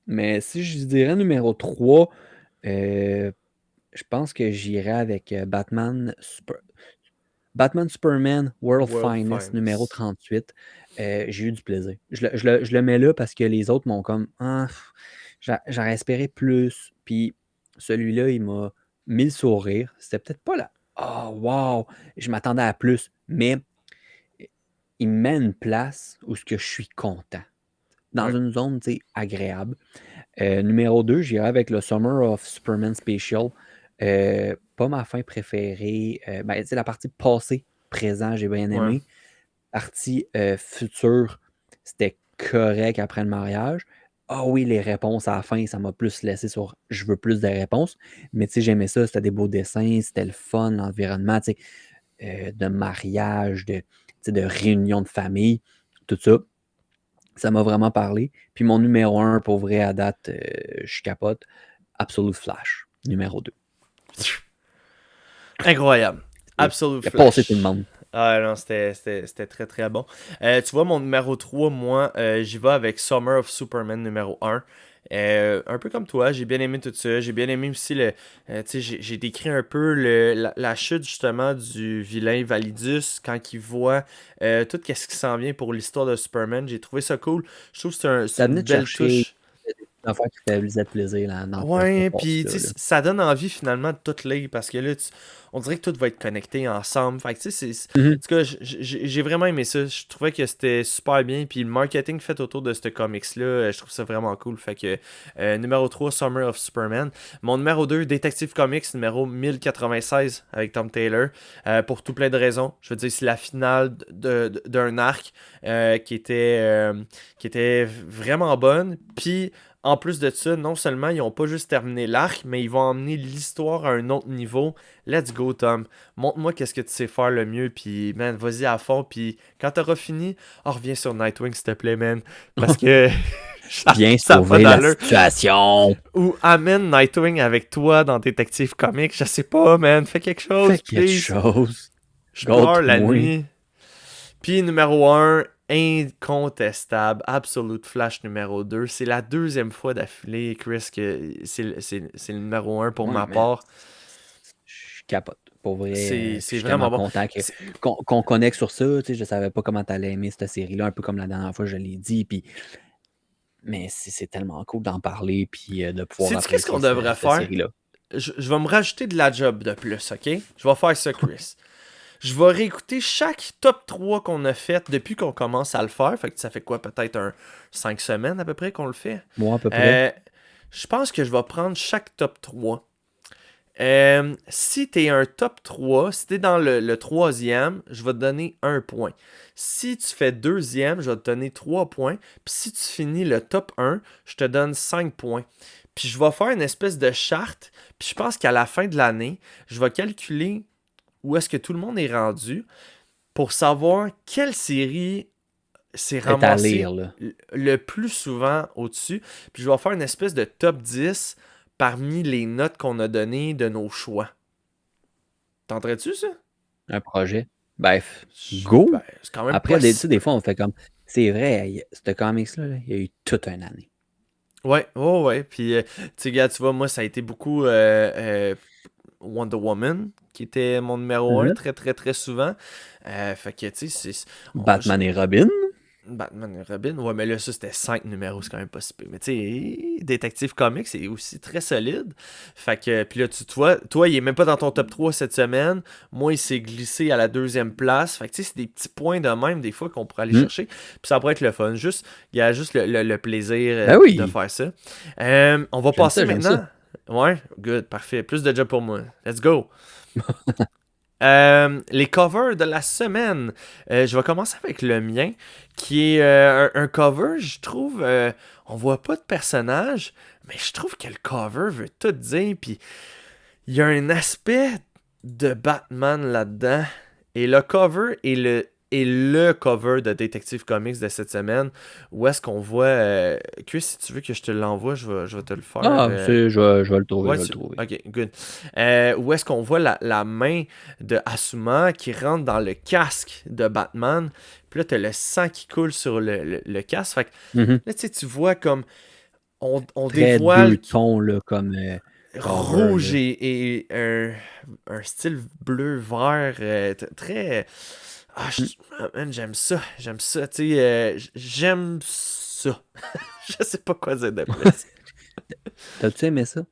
Mais si je dirais numéro 3, je pense que j'irais avec Batman Superman World World Finest numéro Finest. 38. J'ai eu du plaisir. Je le mets là parce que les autres m'ont comme j'aurais espéré plus. Puis celui-là, il m'a mis le sourire. C'était peut-être pas là. Oh, wow! Je m'attendais à plus. Mais il me met une place où ce que je suis content. Dans Ouais. une zone, tu sais, agréable. Numéro 2, j'irai avec le Summer of Superman Special. Pas ma fin préférée. Ben, tu sais, la partie passé, présent, j'ai bien Ouais. aimé. Partie future, c'était correct après le mariage. Ah oui, les réponses à la fin, ça m'a plus laissé sur je veux plus de réponses. Mais tu sais, j'aimais ça, c'était des beaux dessins, c'était le fun, l'environnement, tu sais, de mariage, tu sais, de réunion de famille, tout ça. Ça m'a vraiment parlé. Puis mon numéro 1, pour vrai, à date, je capote. Absolute Flash, numéro 2. Incroyable. Absolute Il a passé tout le Flash. monde. Ah non, c'était très très bon. Tu vois, mon numéro 3, moi, j'y vais avec Summer of Superman numéro 1. Un peu comme toi, j'ai bien aimé tout ça. J'ai bien aimé aussi tu sais, j'ai décrit un peu la chute justement du vilain Validus quand il voit tout ce qui s'en vient pour l'histoire de Superman. J'ai trouvé ça cool. Je trouve que c'est Ça une venait de belle chercher touche. une affaire qui faisait plaisir là, dans cette Ouais, puis passe-là. tu sais, ça donne envie finalement de tout lire parce que là, on dirait que tout va être connecté ensemble. Fait que tu sais, en Mhm. tout cas, j'ai vraiment aimé ça. Je trouvais que c'était super bien. Puis le marketing fait autour de ce comics-là, je trouve ça vraiment cool. Fait que numéro 3, Summer of Superman. Mon numéro 2, Detective Comics, numéro 1096 avec Tom Taylor. Pour tout plein de raisons. Je veux dire, c'est la finale d'un arc qui était vraiment bonne. Puis en plus de ça, non seulement ils ont pas juste terminé l'arc, mais ils vont emmener l'histoire à un autre niveau. Let's go, Tom. Montre-moi qu'est-ce que tu sais faire le mieux, puis man, vas-y à fond. Puis quand t'auras fini, reviens sur Nightwing, s'il te plaît, man. Parce que Viens ça a pas sauver la d'allure. situation. Ou amène Nightwing avec toi dans Detective Comics, je sais pas, man. Fais quelque chose, Fais quelque please. chose. Je pleure la Gâte-moi. nuit. Puis numéro 1, incontestable, Absolute Flash numéro 2. C'est la deuxième fois d'affilée, Chris, que c'est le numéro 1 pour Ouais, ma mais part. je capote. Pour vrai, C'est puis je suis vraiment tellement bon. content C'est- qu'on connecte sur ça. Tu sais, je savais pas comment t'allais aimer cette série-là, un peu comme la dernière fois, je l'ai dit. Puis, mais c'est tellement cool d'en parler puis de pouvoir Sais-tu qu'est-ce qu'on apprécier devrait cette faire? série-là. Je vais me rajouter de la job de plus, ok? Je vais faire ça, Chris. Je vais réécouter chaque top 3 qu'on a fait depuis qu'on commence à le faire. Fait que ça fait quoi, peut-être 5 semaines à peu près qu'on le fait? Moi, à peu près. Je pense que je vais prendre chaque top 3. Si t'es un top 3, si t'es dans le troisième, je vais te donner 1 point. Si tu fais deuxième, je vais te donner 3 points. Puis si tu finis le top 1, je te donne 5 points. Puis je vais faire une espèce de charte. Puis je pense qu'à la fin de l'année, je vais calculer où est-ce que tout le monde est rendu pour savoir quelle série c'est C'est à ramassé lire, là. le plus souvent au-dessus. Puis je vais faire une espèce de top 10 parmi les notes qu'on a données de nos choix. T'entends-tu ça? Un projet. Ben, go! Ben, c'est quand même Après, pas tu si sais, des fois, on fait comme. C'est vrai, ce comics-là, là, il y a eu toute une année. Ouais, ouais. Puis, tu sais, gars, tu vois, moi, ça a été beaucoup Wonder Woman, qui était mon numéro un Mhm. très, très, très souvent. Fait que, tu sais, Batman et Robin. Batman et Robin. Ouais, mais là, ça, c'était 5 numéros, c'est quand même pas si pire. Mais tu sais, Détective Comics, c'est aussi très solide. Fait que, puis là, tu vois, toi, il est même pas dans ton top 3 cette semaine. Moi, il s'est glissé à la 2e place. Fait que, tu sais, c'est des petits points de même, des fois, qu'on pourrait aller chercher. Puis ça pourrait être le fun. Juste, il y a juste le plaisir Ben oui. de faire ça. On va passer j'aime maintenant. Ouais, good, parfait. Plus de job pour moi. Let's go. Les covers de la semaine. Je vais commencer avec le mien, qui est un cover, je trouve. On voit pas de personnage, mais je trouve que le cover veut tout dire. Puis il y a un aspect de Batman là-dedans. Et le cover est le cover de Detective Comics de cette semaine. Où est-ce qu'on voit. Chris, si tu veux que je te l'envoie, je vais te le faire. Ah, je vais le trouver. Ouais, je vais le trouver. ok, good. Où est-ce qu'on voit la main de Asuma qui rentre dans le casque de Batman. Puis là, t'as le sang qui coule sur le casque. Fait que Mhm. là, tu sais, tu vois comme on Très dévoile deux tons, là, comme. rouge cover, et un style bleu-vert très. Ah, man, j'aime ça. J'aime ça. Tu sais, j'aime ça. Je sais pas quoi dire de plus. T'as-tu aimé ça?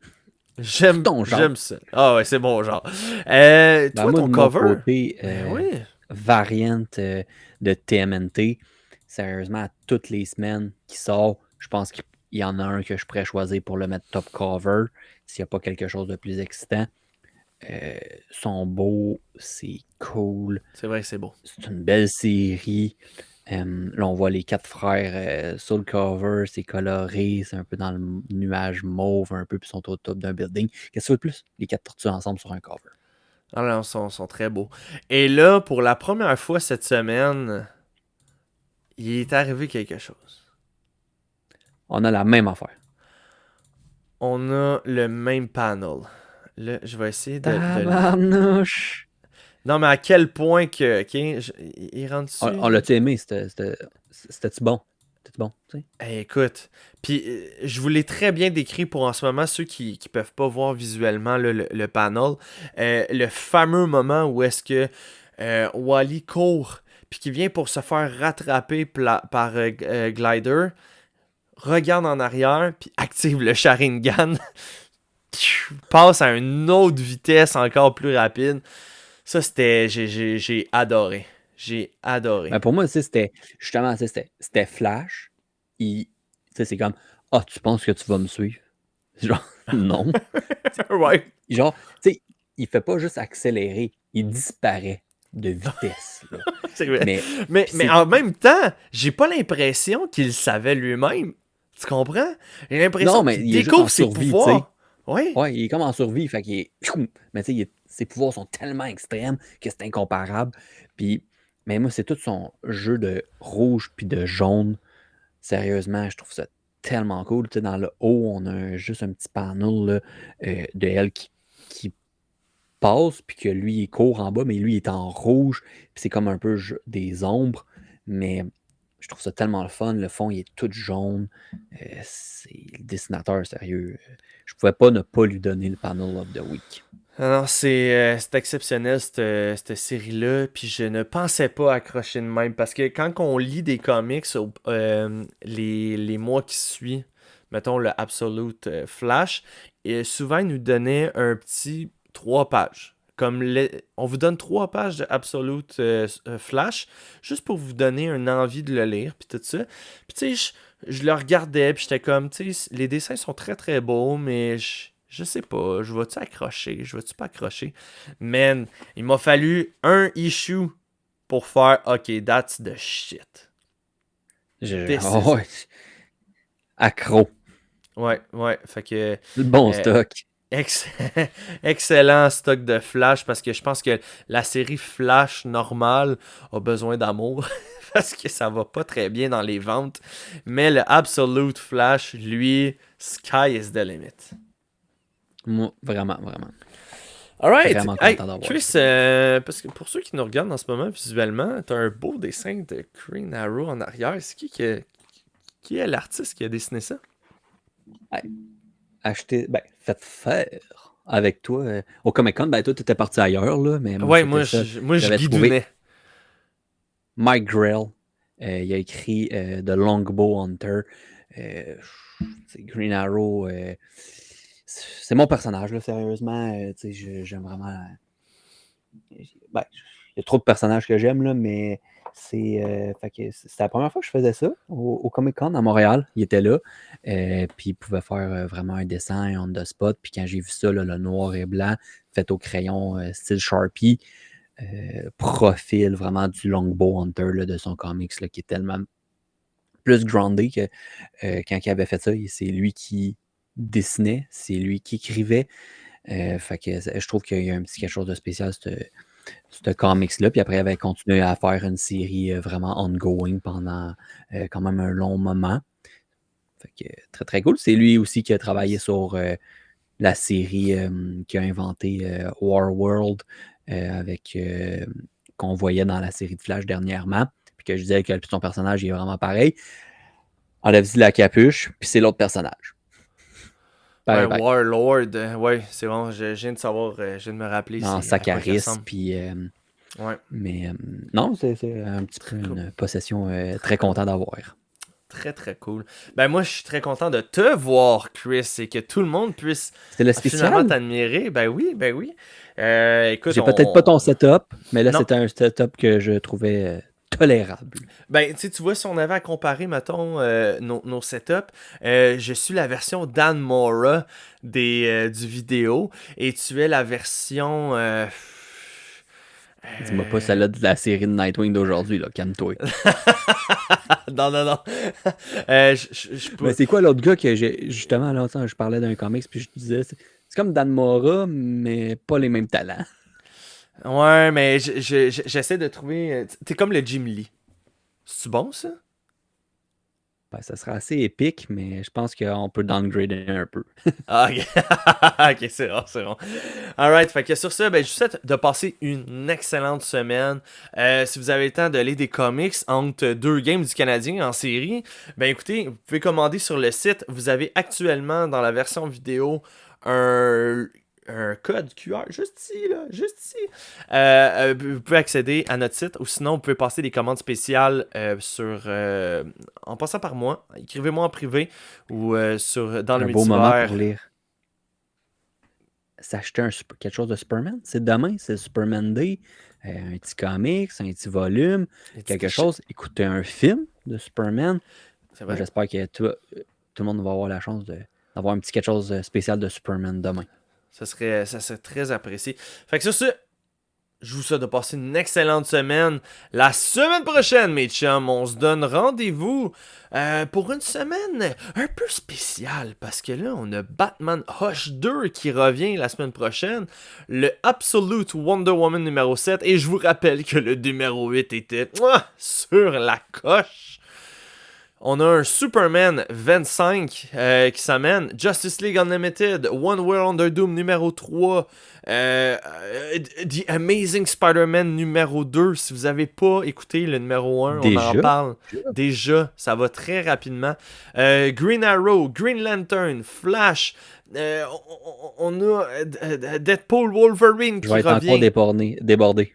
J'aime ton genre. j'aime ça. Ah ouais, c'est bon genre. Ben, Toi, moi, ton de mon cover. côté, Oui. variante de TMNT, sérieusement, à toutes les semaines qui sort, je pense qu'il y en a un que je pourrais choisir pour le mettre top cover, s'il n'y a pas quelque chose de plus excitant. Sont beaux, c'est cool, C'est vrai que c'est beau. c'est une belle série. Là, on voit les 4 frères sur le cover, c'est coloré, c'est un peu dans le nuage mauve, un peu, puis ils sont au top d'un building. Qu'est-ce que tu veux de plus? Les 4 tortues ensemble sur un cover. Ah non, sont très beaux. Et là, pour la première fois cette semaine, il est arrivé quelque chose. On a la même affaire. On a le même panel. Là, je vais essayer de... Tabarnouche! Non, mais à quel point que... Ok, il rentre dessus. On l'a-tu aimé? C'était-tu bon? C'était bon, tu sais? Hey, écoute, puis je vous l'ai très bien décrit pour en ce moment ceux qui peuvent pas voir visuellement là, le panel. Le fameux moment où est-ce que Wally court puis qui vient pour se faire rattraper par Glider, regarde en arrière puis active le Sharingan, passe à une autre vitesse encore plus rapide. Ça c'était j'ai adoré. J'ai adoré. Ben pour moi, tu sais, c'était justement, tu sais, c'était Flash. Tu sais, c'est comme, ah, tu penses que tu vas me suivre? Genre, non. Ouais. Genre, tu sais, il fait pas juste accélérer, il disparaît de vitesse. Là. C'est vrai. Mais Mais en même temps, j'ai pas l'impression qu'il le savait lui-même. Tu comprends? J'ai l'impression non, mais qu'il il est juste découvre en ses survie, tu sais. pouvoirs. Oui. Ouais, il est comme en survie, fait qu'il est. Mais tu sais, ses pouvoirs sont tellement extrêmes que c'est incomparable. Puis, mais moi, c'est tout son jeu de rouge puis de jaune. Sérieusement, je trouve ça tellement cool. Tu sais, dans le haut, on a juste un petit panel là, de elle qui passe, puis que lui, il court en bas, mais lui, il est en rouge. Puis c'est comme un peu des ombres. Mais je trouve ça tellement le fun. Le fond, il est tout jaune. C'est le dessinateur, sérieux. Je pouvais pas ne pas lui donner le panel of the week. Alors, c'est exceptionnel, cette série-là. Puis je ne pensais pas accrocher de même. Parce que quand on lit des comics, les mois qui suivent, mettons le Absolute Flash, et souvent, ils nous donnaient un petit 3 pages. Comme on vous donne 3 pages de Absolute Flash, juste pour vous donner une envie de le lire, puis tout ça. Puis tu sais, je le regardais, puis j'étais comme, tu sais, les dessins sont très très beaux, mais je sais pas, je vais-tu accrocher, je vais-tu pas accrocher? Man, il m'a fallu un issue pour faire, ok, that's the shit. Ouais. Accro. Ouais, fait que... Le bon stock. Excellent stock de Flash parce que je pense que la série Flash normale a besoin d'amour. parce que ça va pas très bien dans les ventes. Mais le Absolute Flash, lui, sky is the limit. Moi, vraiment, vraiment. Alright, Vraiment hey, content d'avoir Chris, parce que pour ceux qui nous regardent en ce moment visuellement, t'as un beau dessin de Green Arrow en arrière. C'est qui est l'artiste qui a dessiné ça? Acheter, ben, faites faire avec toi. Au Comic-Con, ben, toi, t'étais parti ailleurs, là, mais moi, Ouais, c'était ça. je J'avais trouvé guidounais. Mike Grell. Il a écrit The Longbow Hunter. C'est Green Arrow. C'est mon personnage, là, sérieusement. J'aime vraiment. Ben, il y a trop de personnages que j'aime, là, mais c'était la première fois que je faisais ça au Comic-Con à Montréal. Il était là. Puis il pouvait faire vraiment un dessin on the spot. Puis quand j'ai vu ça, là, le noir et blanc, fait au crayon style Sharpie, profil vraiment du Longbow Hunter là, de son comics là, qui est tellement plus groundé que quand il avait fait ça. C'est lui qui dessinait, c'est lui qui écrivait. Fait que je trouve qu'il y a un petit quelque chose de spécial, ce comics-là. Puis après, il avait continué à faire une série vraiment ongoing pendant quand même un long moment. Fait que très, très cool. C'est lui aussi qui a travaillé sur la série qui a inventé Warworld avec qu'on voyait dans la série de Flash dernièrement. Puis que je disais que son personnage il est vraiment pareil. Enlève-y la capuche, puis c'est l'autre personnage. Ouais, Bye. Warlord, ouais, c'est bon, je viens de savoir, je viens de me rappeler. En C'est à quoi qu'il Sacaris, ressemble. puis... Ouais, mais non, c'est un petit peu cool. une possession très content d'avoir. Très très cool. Ben moi je suis très content de te voir, Chris, et que tout le monde puisse C'est le finalement spécial. t'admirer. Ben oui, ben oui. Écoute, J'ai peut-être pas ton setup, mais là, Non. c'était un setup que je trouvais tolérable. Ben, tu vois, si on avait à comparer, mettons, nos setups, je suis la version Dan Mora du vidéo, et tu es la version... Dis-moi pas celle-là de la série de Nightwing d'aujourd'hui, là, calme-toi. non, non, non. Je peux... Mais c'est quoi l'autre gars que j'ai. Justement, là, je parlais d'un comics, puis je disais, c'est comme Dan Mora, mais pas les mêmes talents. Ouais, mais j'essaie de trouver... T'es comme le Jim Lee. C'est bon, ça? Ben, ça sera assez épique, mais je pense qu'on peut downgrader un peu. Ah, ok, ok, c'est bon, c'est bon. Alright, fait que sur ça, ben, je vous souhaite de passer une excellente semaine. Si vous avez le temps de lire des comics entre deux games du Canadien en série, ben écoutez, vous pouvez commander sur le site. Vous avez actuellement dans la version vidéo un code QR, juste ici, là, juste ici. Vous pouvez accéder à notre site, ou sinon, vous pouvez passer des commandes spéciales en passant par moi. Écrivez-moi en privé ou dans le Un beau moment multivers. pour lire. S'acheter quelque chose de Superman. C'est demain, c'est le Superman Day. Un petit comics, un petit volume, quelque chose. Écouter un film de Superman. C'est Moi, vrai. j'espère que tout le monde va avoir la chance d'avoir un petit quelque chose de spécial de Superman demain. Ça serait très apprécié. Fait que sur ce, je vous souhaite de passer une excellente semaine. La semaine prochaine, mes chums, on se donne rendez-vous pour une semaine un peu spéciale. Parce que là, on a Batman Hush 2 qui revient la semaine prochaine. Le Absolute Wonder Woman numéro 7. Et je vous rappelle que le numéro 8 était sur la coche. On a un Superman 25 qui s'amène. Justice League Unlimited. One World Under Doom numéro 3. The Amazing Spider-Man numéro 2. Si vous n'avez pas écouté le numéro 1, on en parle. Déjà, ça va très rapidement. Green Arrow, Green Lantern, Flash. On a Deadpool Wolverine qui revient. Je vais être encore débordé.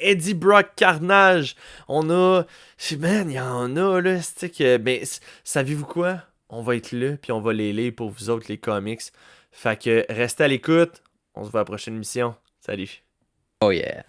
Eddie Brock Carnage. On a... Man, il y en a, là. C'est que... Ben, savez-vous quoi? On va être là, puis on va les lire pour vous autres, les comics. Fait que restez à l'écoute. On se voit à la prochaine émission. Salut. Oh yeah.